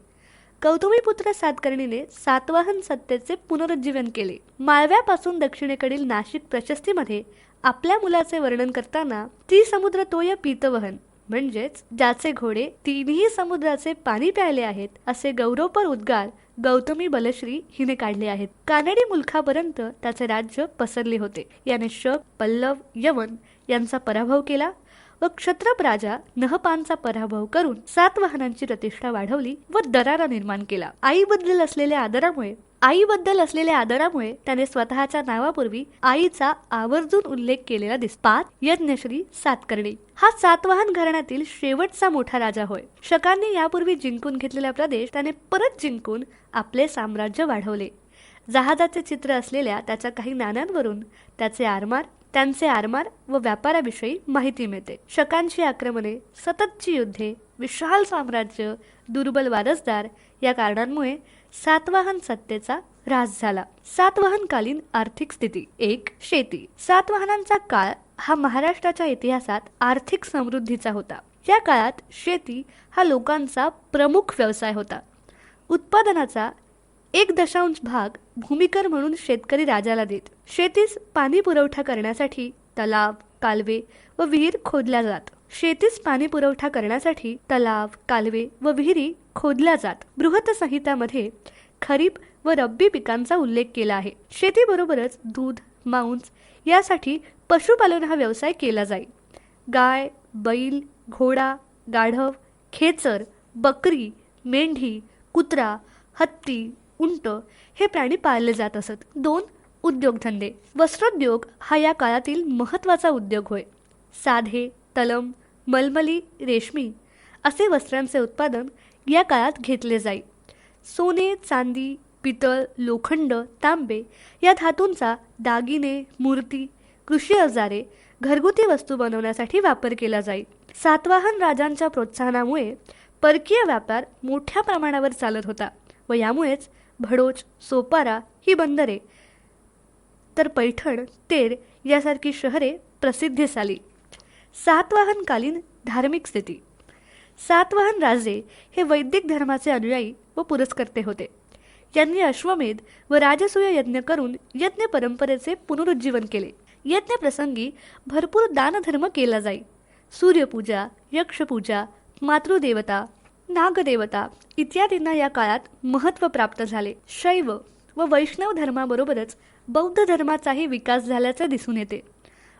गौतमीपुत्र सातकर्णीने सातवाहन सत्तेचे पुनरुज्जीवन केले. माळव्यापासून दक्षिणेकडील नाशिक प्रशस्तीमध्ये आपल्या मुलाचे वर्णन करताना त्रिसमुद्र तोय पीतवहन म्हणजेच ज्याचे घोडे 3ही समुद्राचे पाणी प्यायले आहेत असे गौरवपर उद्गार गौतमी बलश्री हिने काढले आहेत. कानडी मुलखापर्यंत त्याचे राज्य पसरले होते. याने शक, पल्लव, यवन यांचा पराभव केला व क्षत्रप राजा नहपानचा पराभव करून सातवाहनांची प्रतिष्ठा वाढवली व दरारा निर्माण केला. आईबद्दल असलेल्या आदरामुळे त्याने स्वतःच्या नावापूर्वी आईचा आवर्जून उल्लेख केलेला दिसतो. 5. यज्ञश्री सातकर्णी. हा सातवाहन घराण्यातील शेवटचा मोठा राजा होय. शकांनी यापूर्वी जिंकून घेतलेला प्रदेश त्याने परत जिंकून आपले साम्राज्य वाढवले. जहाजाचे चित्र असलेल्या त्याच्या काही नाण्यांवरून त्यांचे आरमार व व्यापाराविषयी माहिती मिळते. शकांची आक्रमणे, सततची युद्धे, विशाल साम्राज्य, दुर्बल वारसदार या कारणांमुळे सातवाहन सत्तेचा ऱ्हास झाला. सातवाहनकालीन आर्थिक स्थिती. 1. शेती. सातवाहनांचा काळ हा महाराष्ट्राच्या इतिहासात आर्थिक समृद्धीचा होता. या काळात शेती हा लोकांचा प्रमुख व्यवसाय होता. उत्पादनाचा 1/2 भाग भूमिकर म्हणून शेतकरी राजाला देत. शेतीस पाणी पुरवठा करण्यासाठी तलाव, कालवे व विहीर खोदल्या जात. बृहतसंहितामध्ये खरीप व रब्बी पिकांचा उल्लेख केला आहे. शेतीबरोबरच दूध, मांस यासाठी पशुपालन हा व्यवसाय केला जाई. गाय, बैल, घोडा, गाढव, खेचर, बकरी, मेंढी, कुत्रा, हत्ती, उंट हे प्राणी पाळले जात असत. 2. उद्योगधंदे. वस्त्रोद्योग हा या काळातील महत्त्वाचा उद्योग होय. साधे, तलम, मलमली, रेशमी असे वस्त्रांचे उत्पादन या काळात घेतले जाई. सोने, चांदी, पितळ, लोखंड, तांबे या धातूंचा दागिने, मूर्ती, कृषी अवजारे, घरगुती वस्तू बनवण्यासाठी वापर केला जाई. सातवाहन राजांच्या प्रोत्साहनामुळे परकीय व्यापार मोठ्या प्रमाणावर चालत होता व यामुळेच भडोच, सोपारा ही बंदरे तर पैठण, तेर यासारखी शहरे प्रसिद्धीस आली. सातवाहनकालीन धार्मिक स्थिती. सातवाहन राजे हे वैदिक धर्माचे अनुयायी व पुरस्कर्ते होते. यांनी अश्वमेध व राजसूय यज्ञ करून यज्ञ परंपरेचे पुनरुज्जीवन केले. यज्ञ प्रसंगी भरपूर दानधर्म केला जाई. सूर्यपूजा, यक्षपूजा, मातृदेवता, नागदेवता इत्यादींना या काळात महत्त्व प्राप्त झाले. शैव व वैष्णव धर्माबरोबरच बौद्ध धर्माचाही विकास झाल्याचे दिसून येते.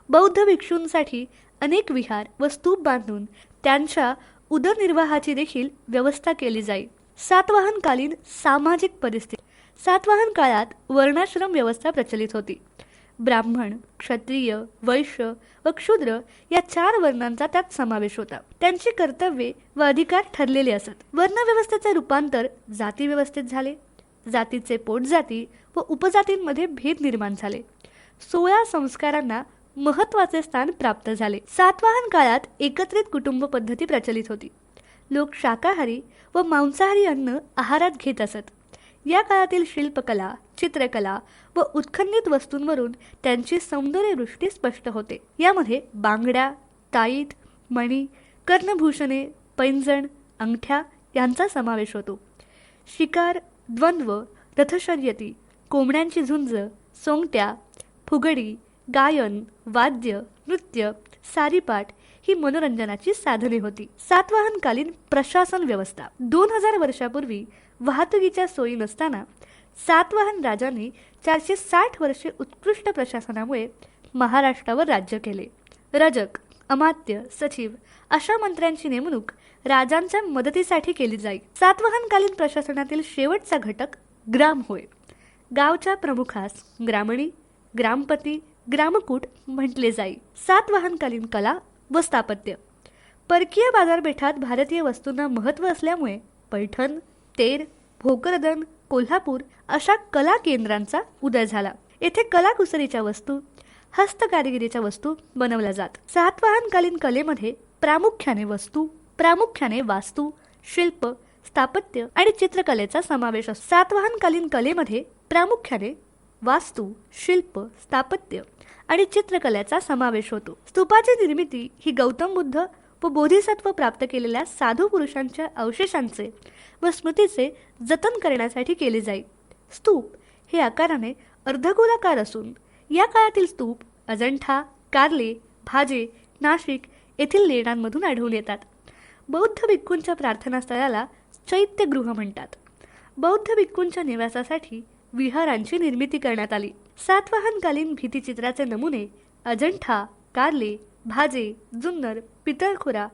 बौद्ध भिक्षूंसाठी अनेक विहार व स्तूप बांधून त्यांच्या उदरनिर्वाहाची देखील व्यवस्था केली जाई. सातवाहनकालीन सामाजिक परिस्थिती. सातवाहन काळात वर्णाश्रम व्यवस्था प्रचलित होती. ब्राह्मण, क्षत्रिय, वैश्य व क्षूद्र या 4 वर्णांचा त्यात समावेश होता. त्यांची कर्तव्ये व अधिकार ठरलेले असत. वर्णव्यवस्थेचे रूपांतर जाती व्यवस्थेत झाले. जातीचे पोटजाती व उपजातींमध्ये भेद निर्माण झाले. 16 संस्कारांना महत्वाचे स्थान प्राप्त झाले. सातवाहन काळात एकत्रित कुटुंब पद्धती प्रचलित होती. लोक शाकाहारी व मांसाहारी अन्न आहारात घेत असत. या काळातील शिल्पकला, चित्रकला व उत्खननित वस्तूंवरून त्यांची सौंदर्यदृष्टी स्पष्ट होते. यामध्ये बांगड्या, ताईत, मणी, कर्णभूषणे, पैंजण, अंगठ्या यांचा समावेश होतो. शिकार, द्वंद्व, रथशर्यती, कोंबड्यांची झुंज, सोंगट्या, फुगडी, गायन, वाद्य, नृत्य, सारीपाट ही मनोरंजनाची साधने होती. सातवाहनकालीन प्रशासन व्यवस्था. 2000 वर्षापूर्वी वाहतुकीच्या सोयी नसताना सातवाहन राजांनी 460 वर्षे उत्कृष्ट प्रशासनामुळे महाराष्ट्रावर राज्य केले. रजक, अमात्य, सचिव अशा मंत्र्यांची नेमणूक राजांच्या मदतीसाठी केली जाई. सातवाहनकालीन प्रशासनातील शेवटचा घटक ग्राम होय. गावच्या प्रमुखास ग्रामणी, ग्रामपती, ग्रामकूट म्हटले जाई. सातवाहनकालीन कला व स्थापत्य. परकीय बाजारपेठात भारतीय वस्तूंना महत्त्व असल्यामुळे पैठण, तेर, भोकरदन, कोल्हापूर अशा कला केंद्रांचा उदय झाला. येथे कलाकुसरीच्या वस्तू, हस्तकारिगिरीच्या वस्तू बनवल्या जात. सातवाहनकालीन कलेमध्ये प्रामुख्याने वास्तू, शिल्प, स्थापत्य आणि चित्रकलेचा समावेश असतो. सातवाहनकालीन कलेमध्ये प्रामुख्याने वास्तू, शिल्प, स्थापत्य आणि चित्रकलेचा समावेश होतो. स्तूपाची निर्मिती ही गौतम बुद्ध व बोधिसत्व प्राप्त केलेल्या साधू पुरुषांच्या अवशेषांचे व स्मृतीचे जतन करण्यासाठी केले जाई. स्तूप हे आकाराने अर्धगोलाकार असून या काळातील स्तूप अजंठा, कार्ले, भाजे, नाशिक येथील लेण्यांमधून आढळून येतात. बौद्ध भिक्खूंच्या प्रार्थनास्थळाला चैत्यगृह म्हणतात. बौद्ध भिक्खूंच्या निवासासाठी विहारांची निर्मिती करण्यात आली. सातवाहनकालीन भित्तिचित्राचे नमुने अजंठा, कार्ले, भाजे, जुन्नर, पितळखोरा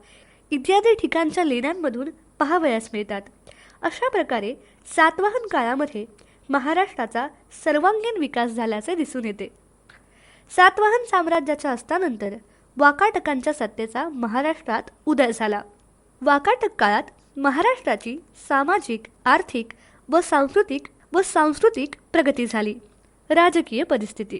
इत्यादी ठिकाणच्या लेण्यांमधून पाहावयास मिळतात. अशा प्रकारे सातवाहन काळामध्ये महाराष्ट्राचा सर्वांगीण विकास झाल्याचे दिसून येते. सातवाहन साम्राज्याच्या अस्तानंतर वाकाटकांच्या सत्तेचा महाराष्ट्रात उदय झाला. वाकाटक काळात महाराष्ट्राची सामाजिक, आर्थिक व सांस्कृतिक प्रगती झाली. राजकीय परिस्थिती.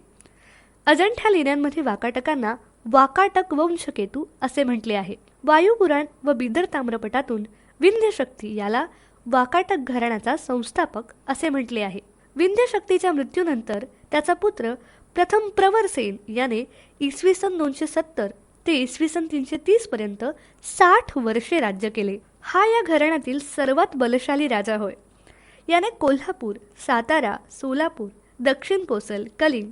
अजंठा लेण्यांमध्ये वाकाटकांना वाकाटक वंशकेतू असे म्हटले आहे. वायुपुराण व बिदर ताम्रपटातून विंध्यशक्ती याला वाकाटक घराण्याचा संस्थापक असे म्हटले आहे. विंध्यशक्तीच्या मृत्यूनंतर त्याचा पुत्र प्रथम प्रवरसेन याने इसवी सन 270 ते इसवी सन 330 पर्यंत 60 वर्षे राज्य केले. हा या घराण्यातील सर्वात बलशाली राजा होय. याने कोल्हापूर, सातारा, सोलापूर, दक्षिण कोसल, कलिंग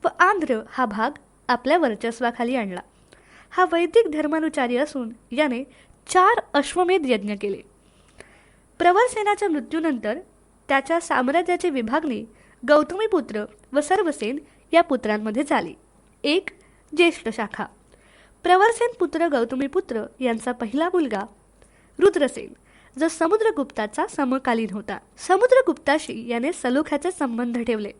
व आंध्र हा भाग आपल्या वर्चस्वाखाली आणला. हा वैदिक धर्मानुचारी असून याने 4 अश्वमेध यज्ञ केले. प्रवरसेनाच्या मृत्यूनंतर त्याच्या साम्राज्याची विभागणी गौतमीपुत्र व सर्वसेन या पुत्रांमध्ये झाली. 1. ज्येष्ठ शाखा. प्रवरसेन पुत्र गौतमीपुत्र यांचा पहिला मुलगा रुद्रसेन जो समुद्रगुप्ताचा समकालीन होता. समुद्रगुप्ताशी याने सलोख्याचे संबंध ठेवले.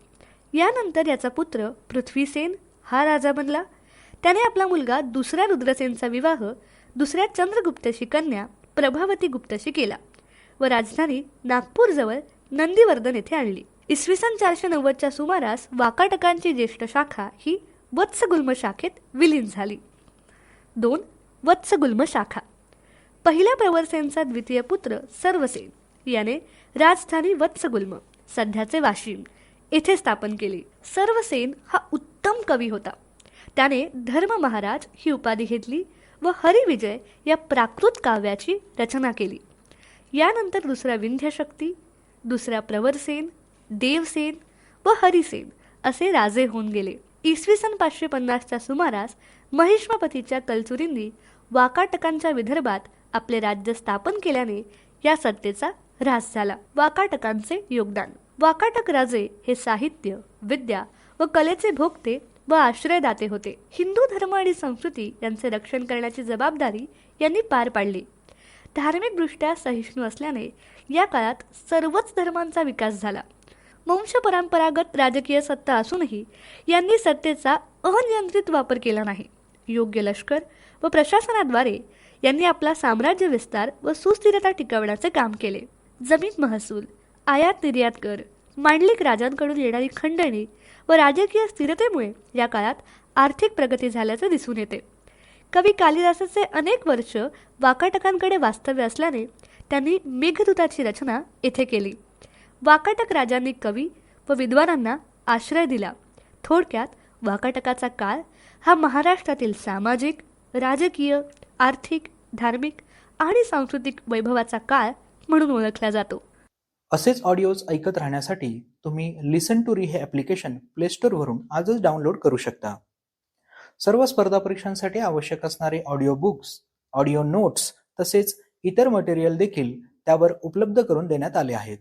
यानंतर याचा पुत्र पृथ्वीसेन हा राजा बनला. त्याने आपला मुलगा दुसऱ्या रुद्रसेनचा विवाह दुसऱ्या चंद्रगुप्ताची कन्या प्रभावती गुप्ताशी केला व राजधानी नागपूरजवळ नंदीवर्धन येथे आणली. इसवी सन 490च्या सुमारास वाकाटकांची ज्येष्ठ शाखा ही वत्सगुल्म शाखेत विलीन झाली. 2. वत्सगुल्म शाखा. पहिल्या प्रवरसेनचा द्वितीय पुत्र सर्वसेन याने राजधानी वत्सगुल्म सध्याचे वाशिम येथे स्थापन केली. सर्वसेन हा उत्तम कवी होता. त्याने धर्म महाराज ही उपाधी घेतली व हरिविजय या प्राकृत काव्याची रचना केली. यानंतर दुसरा विंध्यशक्ती, दुसरा प्रवरसेन, देवसेन व हरिसेन असे राजे होऊन गेले. इसवी सन 550च्या सुमारास महिष्मपतीच्या कलचुरींनी वाकाटकांच्या विदर्भात आपले राज्य स्थापन केल्याने या सत्तेचा ऱ्हास झाला. वाकाटकांचे योगदान. वाकाटक राजे हे साहित्य, विद्या व कलेचे भोक्ते व आश्रयदाते होते. हिंदू धर्म आणि संस्कृती यांचे रक्षण करण्याची जबाबदारी यांनी पार पाडली. धार्मिकदृष्ट्या सहिष्णू असल्याने या काळात सर्वच धर्मांचा विकास झाला. वंशपरंपरागत राजकीय सत्ता असूनही यांनी सत्तेचा अनियंत्रित वापर केला नाही. योग्य लष्कर व प्रशासनाद्वारे यांनी आपला साम्राज्य विस्तार व सुस्थिरता टिकवण्याचे काम केले. जमीन महसूल, आयात निर्यात कर, मांडलिक राजांकडून येणारी खंडणी व राजकीय स्थिरतेमुळे या काळात आर्थिक प्रगती झाल्याचे दिसून येते. कवी कालिदासाचे अनेक वर्ष वाकाटकांकडे वास्तव्य असल्याने त्यांनी मेघदूताची रचना येथे केली. वाकाटक राजांनी कवी व विद्वानांना आश्रय दिला. थोडक्यात वाकाटकाचा काळ हा महाराष्ट्रातील सामाजिक, राजकीय, आर्थिक, धार्मिक आणि सांस्कृतिक वैभवाचा काळ म्हणून ओळखला जातो. असेच ऑडिओज ऐकत राहण्यासाठी तुम्ही लिसन टू री हे ॲप्लिकेशन प्ले स्टोअरवरून आजच डाउनलोड करू शकता. सर्व स्पर्धा परीक्षांसाठी आवश्यक असणारे ऑडिओ बुक्स, ऑडिओ नोट्स तसेच इतर मटेरियल देखील त्यावर उपलब्ध करून देण्यात आले आहेत.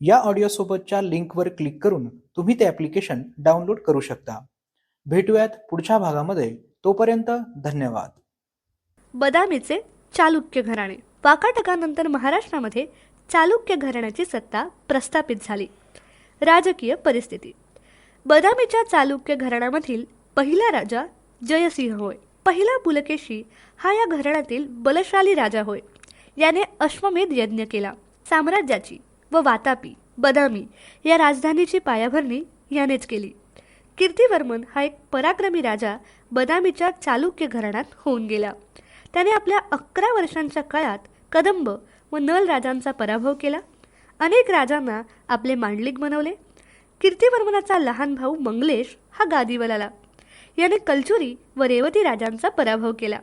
या ऑडिओसोबतच्या लिंकवर क्लिक करून तुम्ही ते ॲप्लिकेशन डाउनलोड करू शकता. भेटूयात पुढच्या भागामध्ये. तोपर्यंत धन्यवाद. बदामीचे चालुक्य घराणे. वाकाटकानंतर महाराष्ट्रामध्ये चालुक्य घराण्याची सत्ता प्रस्थापित झाली. राजकीय परिस्थिती. बदामीच्या चालुक्य घराण्यामधील पहिला राजा जयसिंह होय. पहिला पुलकेशी हा या घराण्यातील बलशाली राजा होय. याने अश्वमेध यज्ञ केला. साम्राज्याची व वातापी, बदामी या राजधानीची पायाभरणी यानेच केली. कीर्तिवर्मन हा एक पराक्रमी राजा बदामीच्या चालुक्य घराण्यात होऊन गेला. त्याने आपल्या 11 वर्षांच्या काळात कदंब व नल राजांचा पराभव केला. अनेक राजांना आपले मांडलिक बनवले. कीर्तिवर्मनाचा लहान भाऊ मंगलेश हा गादीवर आला. याने कलचुरी व रेवती राजांचा पराभव केला.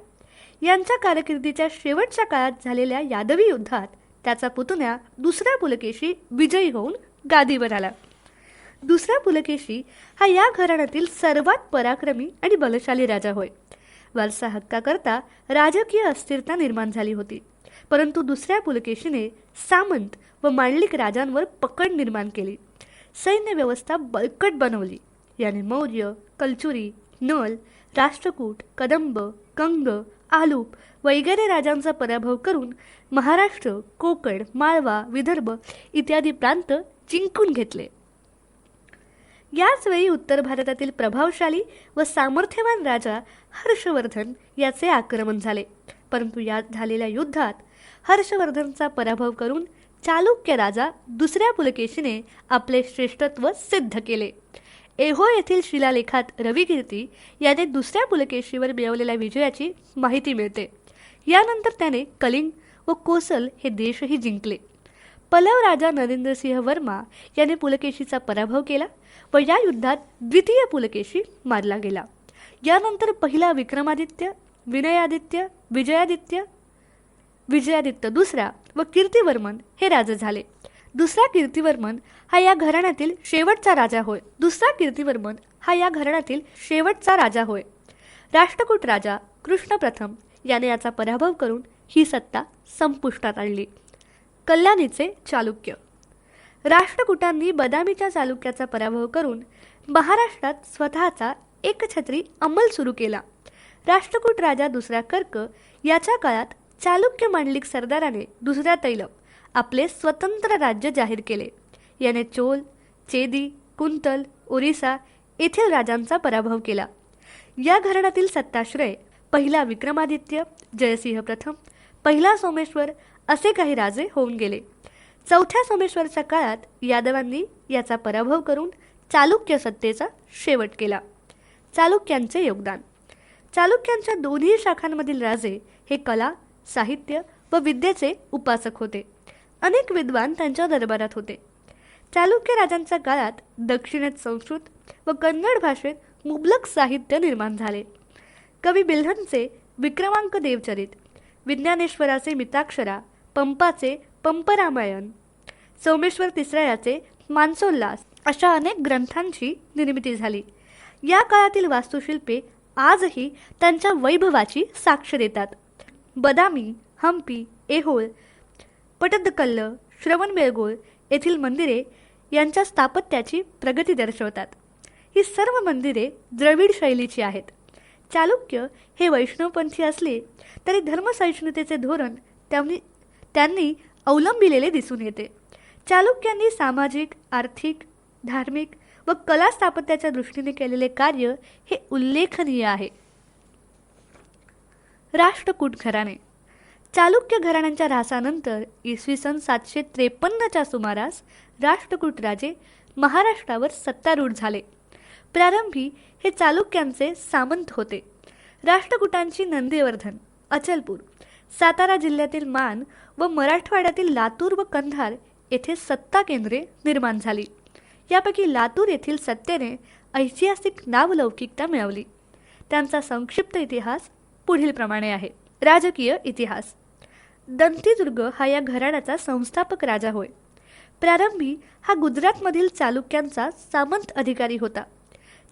यांच्या कारकिर्दीच्या शेवटच्या काळात झालेल्या यादवी युद्धात त्याचा पुतण्या दुसरा पुलकेशी विजयी होऊन गादीवर आला. दुसरा पुलकेशी हा या घराण्यातील सर्वात पराक्रमी आणि बलशाली राजा होय. वारसा हक्काकरता राजकीय अस्थिरता निर्माण झाली होती, परंतु दुसऱ्या पुलकेशीने सामंत व मांडलिक राजांवर पकड निर्माण केली. सैन्य व्यवस्था बळकट बनवली. याने मौर्य, कलचुरी, नल, राष्ट्रकूट, कदंब, कंग, आलूप वगैरे राजांचा पराभव करून महाराष्ट्र, कोकण, माळवा, विदर्भ इत्यादी प्रांत जिंकून घेतले. याच वेळी उत्तर भारतातील प्रभावशाली व सामर्थ्यवान राजा हर्षवर्धन याचे आक्रमण झाले, परंतु यात झालेल्या युद्धात हर्षवर्धनचा पराभव करून चालुक्य राजा दुसऱ्या पुलकेशीने आपले श्रेष्ठत्व सिद्ध केले. ऐहोळ येथील शिलालेखात रविकीर्ती याने दुसऱ्या पुलकेशीवर मिळवलेल्या विजयाची माहिती मिळते. यानंतर त्याने कलिंग व कोसल हे देशही जिंकले. पल्लव राजा नरेंद्रसिंह वर्मा याने पुलकेशीचा पराभव केला व या युद्धात द्वितीय पुलकेशी मारला गेला. यानंतर पहिला विक्रमादित्य, विजयादित्य दुसरा व कीर्तिवर्मन हे राजे झाले. दुसरा कीर्तिवर्मन हा या घराण्यातील शेवटचा राजा होय. राष्ट्रकूट राजा कृष्ण प्रथम याने याचा पराभव करून ही सत्ता संपुष्टात आणली. कल्याणीचे चालुक्य. राष्ट्रकूटांनी बदामीच्या चालुक्याचा पराभव करून महाराष्ट्रात स्वतःचा एकछत्री अंमल सुरू केला. राष्ट्रकूट राजा दुसरा कर्क याच्या काळात चालुक्य मांडलिक सरदाराने दुसऱ्या तैलप आपले स्वतंत्र राज्य जाहीर केले. याने चोल, चेदी, कुंतल, ओरिसा येथील राजांचा पराभव केला. या घराण्यातील सत्ताश्रय पहिला विक्रमादित्य, जयसिंह प्रथम, पहिला सोमेश्वर असे काही राजे होऊन गेले. चौथ्या सोमेश्वरच्या काळात यादवांनी याचा पराभव करून चालुक्य सत्तेचा शेवट केला. चालुक्यांचे योगदान. चालुक्यांच्या दोन्ही शाखांमधील राजे हे कला, साहित्य व विद्येचे उपासक होते. अनेक विद्वान त्यांच्या दरबारात होते. चालुक्य राजांच्या काळात दक्षिणेत संस्कृत व कन्नड भाषेत मुबलक साहित्य निर्माण झाले. कवी बिल्हणचे विक्रमांक देवचरित, विज्ञानेश्वराचे मिताक्षरा, पंपाचे पंपरामायण, सोमेश्वर तिसऱ्याचे मानसोल्लास अशा अनेक ग्रंथांची निर्मिती झाली. या काळातील वास्तुशिल्पे आजही त्यांच्या वैभवाची साक्ष देतात. बदामी, हंपी, ऐहोळ, पटदकल्ल, श्रवणबेळगोळ येथील मंदिरे यांच्या स्थापत्याची प्रगती दर्शवतात. ही सर्व मंदिरे द्रविड शैलीची आहेत. चालुक्य हे वैष्णवपंथी असले तरी धर्मसहिष्णुतेचे धोरण त्यांनी अवलंबिलेले दिसून येते. चालुक्यांनी सामाजिक, आर्थिक, धार्मिक व कला स्थापत्याच्या दृष्टीने केलेले कार्य हे उल्लेखनीय आहे. राष्ट्रकूट घराणे. चालुक्य घराण्यांच्या ऱ्हासानंतर इसवी सन 753च्या सुमारास राष्ट्रकूट राजे महाराष्ट्रावर सत्तारूढ झाले. प्रारंभी हे चालुक्यांचे सामंत होते. राष्ट्रकूटांची नंदीवर्धन, अचलपूर, सातारा जिल्ह्यातील मान व मराठवाड्यातील लातूर व कंधार येथे सत्ता केंद्रे निर्माण झाली. यापैकी लातूर येथील सत्तेने ऐतिहासिक नावलौकिकता मिळवली. त्यांचा संक्षिप्त इतिहास पुढीलप्रमाणे आहे. राजकीय इतिहास. दंतीदुर्ग हा या घराण्याचा संस्थापक राजा होय. प्रारंभी हा गुजरातमधील चालुक्यांचा सामंत अधिकारी होता.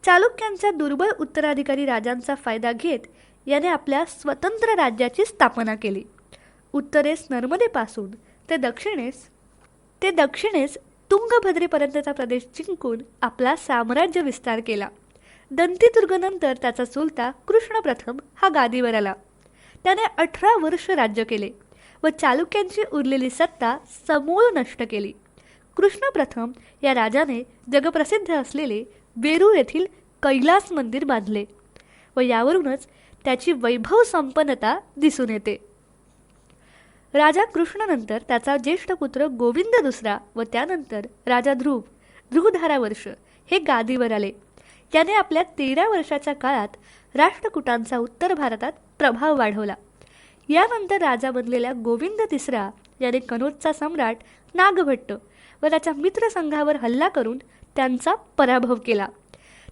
चालुक्यांच्या दुर्बल उत्तराधिकारी राजांचा फायदा घेत याने आपल्या स्वतंत्र राज्याची स्थापना केली. उत्तरेस नर्मदेपासून ते दक्षिणेस तुंगभद्रेपर्यंतचा प्रदेश जिंकून आपला साम्राज्य विस्तार केला. दंतीदुर्गनंतर त्याचा चुलता कृष्ण प्रथम हा गादीवर आला. त्याने 18 वर्ष राज्य केले व चालुक्यांची उरलेली सत्ता समूळ नष्ट केली. कृष्ण प्रथम या राजाने जगप्रसिद्ध असलेले वेरूळ येथील कैलास मंदिर बांधले व यावरूनच त्याची वैभव संपन्नता दिसून येते. राजा कृष्णनंतर त्याचा ज्येष्ठ पुत्र गोविंद दुसरा व त्यानंतर राजा ध्रुवधारा वर्ष हे गादीवर आले. याने आपल्या 13 वर्षाच्या काळात राष्ट्रकूटांचा उत्तर भारतात प्रभाव वाढवला. यानंतर राजा बनलेल्या गोविंद तिसरा याने कनौजचा सम्राट नागभट्ट व त्याच्या मित्रसंघावर हल्ला करून त्यांचा पराभव केला.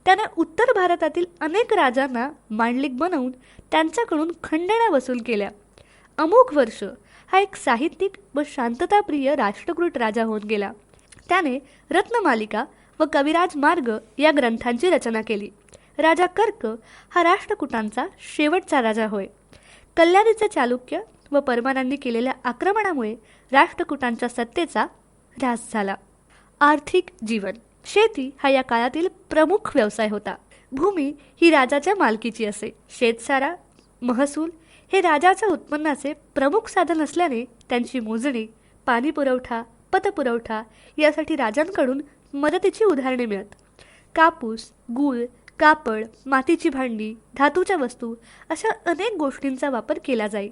त्याने उत्तर भारतातील अनेक राजांना मांडलिक बनवून त्यांच्याकडून खंडण्या वसूल केल्या. अमोघ वर्ष हा एक साहित्यिक व शांतताप्रिय राष्ट्रकूट राजा होऊन गेला. त्याने रत्नमालिका व कविराज मार्ग या ग्रंथांची रचना केली. राजा कर्क हा राष्ट्रकूटांचा शेवटचा राजा होय. कल्याणीचे चालुक्य व परमारांनी केलेल्या आक्रमणामुळे राष्ट्रकूटांच्या सत्तेचा ऱ्हास झाला. आर्थिक जीवन. शेती हा या काळातील प्रमुख व्यवसाय होता. भूमी ही राजाच्या मालकीची असे. शेतसारा, महसूल हे राजाच्या उत्पन्नाचे प्रमुख साधन असल्याने त्यांची मोजणी, पाणी पुरवठा, पतपुरवठा यासाठी राजांकडून मदतीची उदाहरणे मिळत. कापूस, गूळ, कापड, मातीची भांडी, धातूच्या वस्तू अशा अनेक गोष्टींचा वापर केला जाई.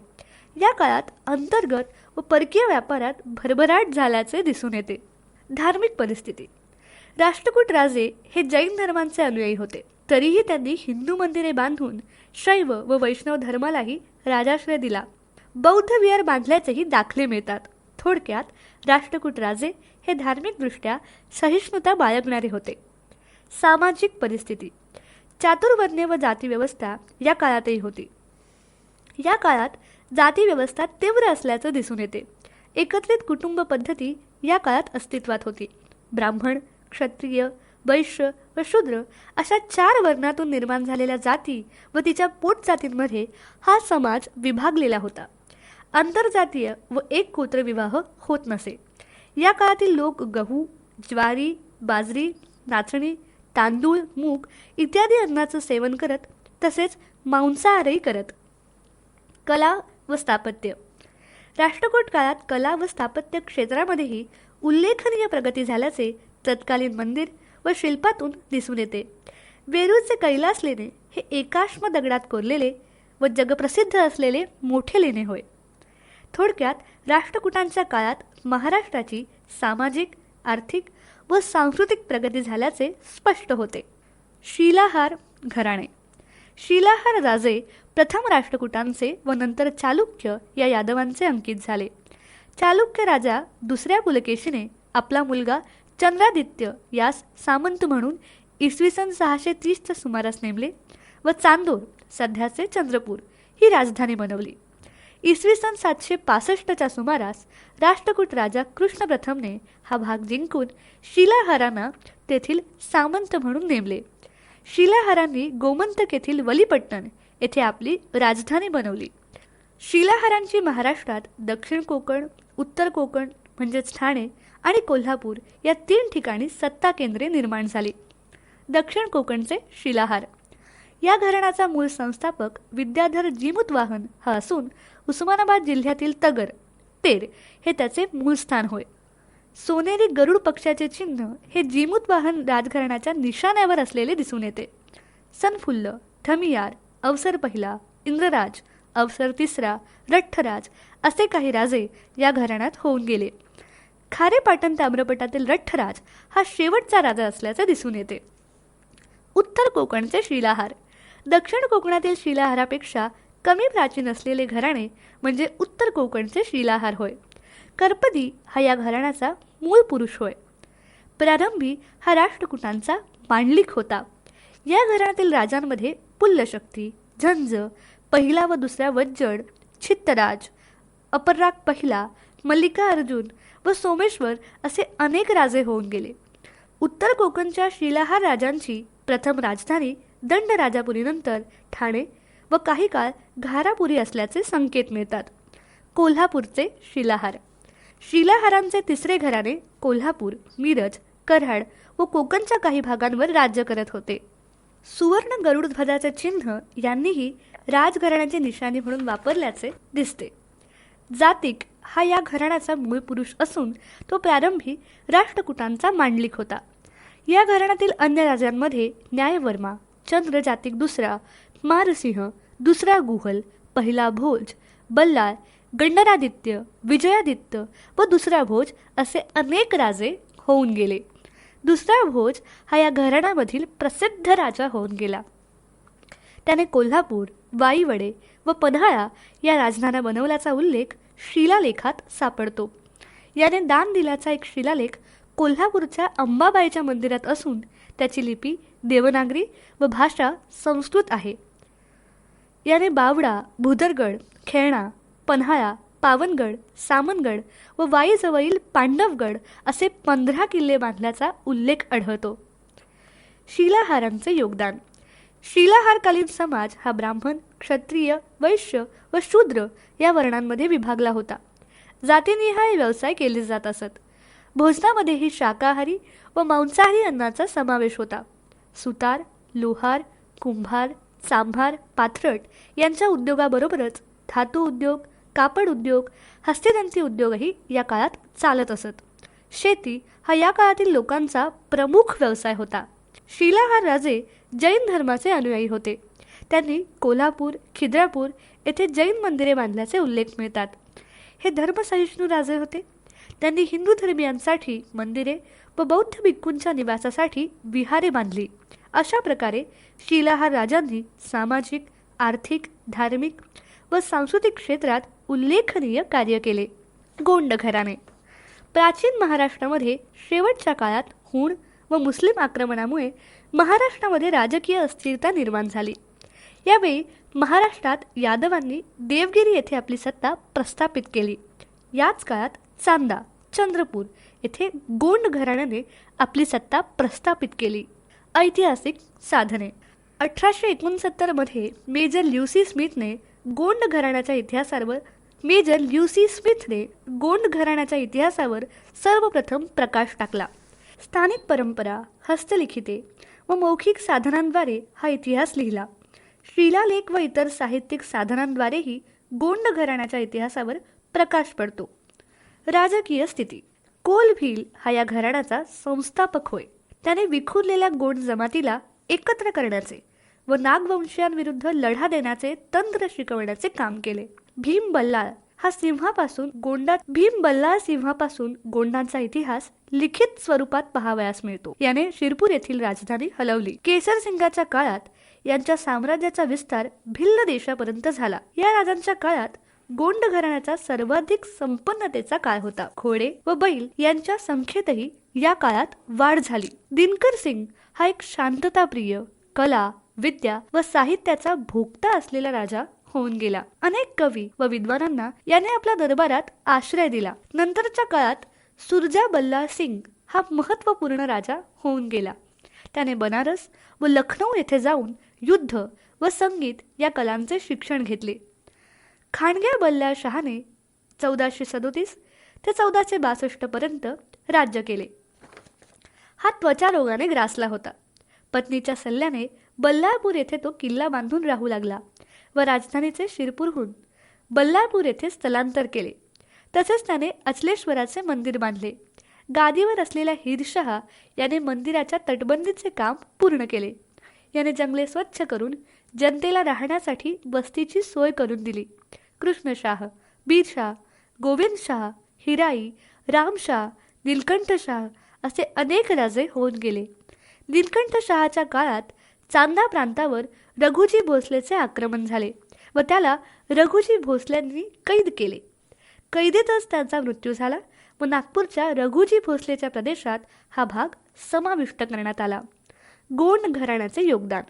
या काळात अंतर्गत व परकीय व्यापारात भरभराट झाल्याचे दिसून येते. धार्मिक परिस्थिती. राष्ट्रकूट राजे हे जैन धर्मांचे अनुयायी होते. तरीही त्यांनी हिंदू मंदिरे बांधून शैव व वैष्णव धर्मालाही राजाश्रय दिला. बौद्ध विहार बांधल्याचेही दाखले मिळतात. थोडक्यात राष्ट्रकूट राजे हे धार्मिकदृष्ट्या सहिष्णुता बाळगणारे होते. सामाजिक परिस्थिती. चातुर्वर्ण्य व जातीव्यवस्था या काळातही होती. या काळात जातीव्यवस्था तीव्र असल्याचं दिसून येते. एकत्रित कुटुंब पद्धती या काळात अस्तित्वात होती. ब्राह्मण, क्षत्रिय, वैश्य व शूद्र अशा 4 वर्णातून निर्माण झालेल्या जाती व तिच्या पोटजातींमध्ये हा समाज विभागलेला होता. आंतरजातीय व एक गोत्र विवाह होत नसे. या काळातील लोक गहू, ज्वारी, बाजरी, नाचणी, तांदूळ, मूग इत्यादी अन्नाचं सेवन करत तसेच मांसाहारही करत. कला व स्थापत्य. राष्ट्रकूट काळात कला व स्थापत्य क्षेत्रामध्येही उल्लेखनीय प्रगती झाल्याचे तत्कालीन मंदिर व शिल्पातून दिसून येते. वेरूळचे कैलास लेणे हे एकाश्म दगडात कोरलेले व जगप्रसिद्ध असलेले मोठे लेणे होय. थोडक्यात राष्ट्रकूटांच्या काळात महाराष्ट्राची सामाजिक, आर्थिक व सांस्कृतिक प्रगती झाल्याचे स्पष्ट होते. शिलाहार घराणे. शिलाहार राजे प्रथम राष्ट्रकूटांचे व नंतर चालुक्य या यादवांचे अंकित झाले. चालुक्य राजा दुसऱ्या पुलकेशीने आपला मुलगा चंद्रादित्य यास सामंत म्हणून इसवी सन 630च्या सुमारास नेमले व चांदोर, सध्याचे चंद्रपूर, ही राजधानी बनवली. इसवी सन 765च्या सुमारास राष्ट्रकूट राजा कृष्ण प्रथमने हा भाग जिंकून शिलाहारांना तेथील सामंत म्हणून नेमले. शिलाहारांनी गोमंतक येथील वलीपट्टण येथे आपली राजधानी बनवली. शिलाहारांची महाराष्ट्रात दक्षिण कोकण, उत्तर कोकण म्हणजेच ठाणे आणि कोल्हापूर या 3 ठिकाणी सत्ता केंद्रे निर्माण झाली. दक्षिण कोकणचे शिलाहार. या घराण्याचा मूळ संस्थापक विद्याधर जीमूतवाहन हा असून उस्मानाबाद जिल्ह्यातील तेर हे त्याचे मूळ स्थान होय. सोनेरी गरुड पक्षाचे चिन्ह हे जीमूतवाहन राजघराण्याच्या निशाण्यावर असलेले दिसून येते. सनफुल्ल, ठमियार, अवसर पहिला, इंद्रराज, अवसर तिसरा, रठ्ठराज असे काही राजे या घराण्यात होऊन गेले. खारेपाटण ताम्रपटातील रठ्ठराज हा शेवटचा राजा असल्याचे दिसून येते. उत्तर कोकणचे शिलाहार. दक्षिण कोकणातील शिलाहारापेक्षा कमी प्राचीन असलेले घराणे म्हणजे उत्तर कोकणचे शिलाहार होय. करपदी हा या घराण्याचा मूळ पुरुष होय. प्रारंभी हा राष्ट्रकुटांचा मांडलिक होता. या घराण्यातील राजांमध्ये पुल्लशक्ती, झंज, पहिला व दुसरा वज्जड, छित्तराज, अपरराग पहिला, मल्लिकार्जुन व सोमेश्वर असे अनेक राजे होऊन गेले. उत्तर कोकणच्या शिलाहार राजांची प्रथम राजधानी दंडराजापुरीनंतर ठाणे व काही काळ घारापुरी असल्याचे संकेत मिळतात. कोल्हापूरचे शिलाहार. शिलाहारांचे तिसरे घराणे कोल्हापूर, मिरज, कराड व कोकणच्या काही भागांवर राज्य करत होते. सुवर्ण गरुड ध्वजाचे चिन्ह यांनीही राजघराण्याची निशाणी म्हणून वापरल्याचे दिसते. जातिक हा या घराण्याचा मूळ पुरुष असून तो प्रारंभी राष्ट्रकुटांचा मांडलिक होता. या घराण्यातील अन्य राजांमध्ये न्यायवर्मा, चंद्र जातिक दुसरा, मारसिंह, दुसरा गुहल, पहिला भोज, बल्लाळ, गंडरादित्य, विजयादित्य व दुसरा भोज असे अनेक राजे होऊन गेले. दुसरा भोज हा या घराण्यामधील प्रसिद्ध राजा होऊन गेला. त्याने कोल्हापूर, वाईवडे व पन्हाळा या राजधान्या बनवल्याचा उल्लेख शिलालेखात सापडतो. याने दान दिल्याचा एक शिलालेख कोल्हापूरच्या अंबाबाईच्या मंदिरात असून त्याची लिपी देवनागरी व भाषा संस्कृत आहे. याने बावडा, भुदरगड, खेळणा, पन्हाळा, पावनगड, सामनगड व वाईजवळील पांडवगड असे 15 किल्ले बांधल्याचा उल्लेख आढळतो. शिलाहारांचे योगदान. शिलाहारकालीन समाज हा ब्राह्मण, क्षत्रिय, वैश्य व शूद्र या वर्णांमध्ये विभागला होता. जातीनिहाय व्यवसाय केले जात असत. भोजनामध्येही शाकाहारी व मांसाहारी अन्नाचा समावेश होता. सुतार, लोहार, कुंभार, चांभार, पाथरट यांच्या उद्योगाबरोबरच धातू उद्योग, कापड उद्योग, हस्तितंती उद्योगही या काळात चालत असत. शेती हा या काळातील लोकांचा प्रमुख व्यवसाय होता. शिलाहार राजे जैन धर्माचे अनुयायी होते. त्यांनी कोल्हापूर, खिद्रापूर येथे जैन मंदिरे बांधल्याचे उल्लेख मिळतात. हे धर्मसहिष्णू राजे होते. त्यांनी हिंदू धर्मियांसाठी मंदिरे व बौद्ध भिक्खूंच्या निवासासाठी विहारे बांधली. अशा प्रकारे शिलाहार राजांनी सामाजिक, आर्थिक, धार्मिक व सांस्कृतिक क्षेत्रात उल्लेखनीय कार्य केले. गोंड घराणे. प्राचीन महाराष्ट्रामध्ये शेवटच्या काळात हूण व मुस्लिम आक्रमणामुळे महाराष्ट्रामध्ये राजकीय अस्थिरता निर्माण झाली. यावेळी महाराष्ट्रात यादवांनी देवगिरी येथे आपली सत्ता प्रस्थापित केली. याच काळात चांदा, चंद्रपूर येथे गोंड घराण्याने आपली सत्ता प्रस्थापित केली. ऐतिहासिक साधने. 1869 मध्ये मेजर ल्युसी स्मिथने गोंड घराण्याच्या इतिहासावर सर्वप्रथम प्रकाश टाकला. स्थानिक परंपरा, हस्तलिखिते व मौखिक साधनांद्वारे हा इतिहास लिहिला. शिलालेख व इतर साहित्यिक साधनांद्वारेही गोंड घराण्याच्या इतिहासावर प्रकाश पडतो. राजकीय स्थिती. कोल भील हा या घराण्याचा संस्थापक होय. त्याने विखुरलेल्या गोंड जमातीला एकत्र करण्याचे व नागवंशीयांविरुद्ध लढा देण्याचे तंत्र शिकवण्याचे काम केले. भीम बल्लाळ सिंहापासून गोंडांचा इतिहास लिखित स्वरूपात पाहावयास मिळतो. याने शिरपूर येथील राजधानी हलवली. केसर सिंगाच्या काळात यांच्या साम्राज्याचा विस्तार भिल्ल देशापर्यंत झाला. या राजांच्या काळात गोंड घराण्याचा सर्वाधिक संपन्नतेचा काळ होता. घोडे व बैल यांच्या संख्येतही या काळात वाढ झाली. दिनकर सिंग हा एक शांतताप्रिय, कला, विद्या व साहित्याचा भोक्ता असलेला राजा होऊन गेला. अनेक कवी व विद्वानांना याने आपल्या दरबारात आश्रय दिला. नंतरच्या काळात सुरजा बल्लाळ सिंग हा महत्त्वपूर्ण राजा होऊन गेला. त्याने बनारस व लखनौ येथे जाऊन युद्ध व संगीत या कलांचे शिक्षण घेतले. खांडग्या बल्लाळ शहाने 1437 ते 1462 पर्यंत राज्य केले. हा त्वचा रोगाने ग्रासला होता. पत्नीच्या सल्ल्याने बल्लाळपूर येथे तो किल्ला बांधून राहू लागला व राजधानीचे शिरपूरहून बल्लाळपूर येथे स्थलांतर केले. तसेच त्याने अचलेश्वराचे मंदिर बांधले. गादीवर असलेल्या हिरशहा याने मंदिराच्या तटबंदीचे काम पूर्ण केले. याने जंगले स्वच्छ करून जनतेला राहण्यासाठी वस्तीची सोय करून दिली. कृष्णशाह, बीरशाह, गोविंदशाह, हिराई, रामशाह, नीलकंठशाह असे अनेक राजे होऊन गेले. नीलकंठशहाच्या काळात चांदा प्रांतावर रघुजी भोसलेचे आक्रमण झाले व त्याला रघुजी भोसल्यांनी कैद केले. कैदेतच त्यांचा मृत्यू झाला व नागपूरच्या रघुजी भोसलेच्या प्रदेशात हा भाग समाविष्ट करण्यात आला. गोंड घराण्याचे योगदान.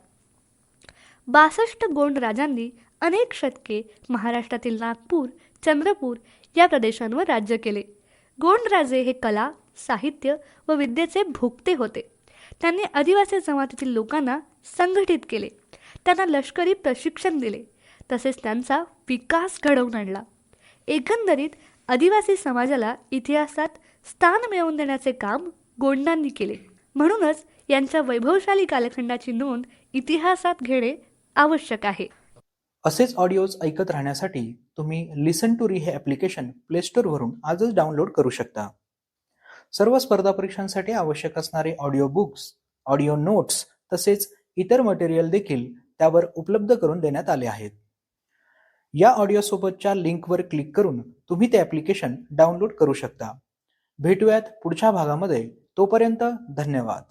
62 गोंड राजांनी अनेक शतके महाराष्ट्रातील नागपूर, चंद्रपूर या प्रदेशांवर राज्य केले. गोंड राजे हे कला, साहित्य व विद्येचे भोक्ते होते. त्यांनी आदिवासी जमातीतील लोकांना संघटित केले, त्यांना लष्करी प्रशिक्षण दिले, तसेच त्यांचा विकास घडवून आणला. एकंदरीत आदिवासी समाजाला इतिहासात स्थान मिळवून देण्याचे काम गोंडांनी केले. म्हणूनच यांच्या वैभवशाली कालखंडाची नोंद इतिहासात घेणे आवश्यक आहे. असेच ऑडिओज ऐकत राहण्यासाठी तुम्ही लिसन टू री हे ॲप्लिकेशन प्ले स्टोअरवरून आजच डाउनलोड करू शकता. सर्व स्पर्धा परीक्षांसाठी आवश्यक असणारे ऑडिओ बुक्स, ऑडिओ नोट्स तसेच इतर मटेरियल देखील त्यावर उपलब्ध करून देण्यात आले आहेत. या ऑडिओसोबतच्या लिंकवर क्लिक करून तुम्ही ते ॲप्लिकेशन डाउनलोड करू शकता. भेटूयात पुढच्या भागामध्ये. तोपर्यंत धन्यवाद.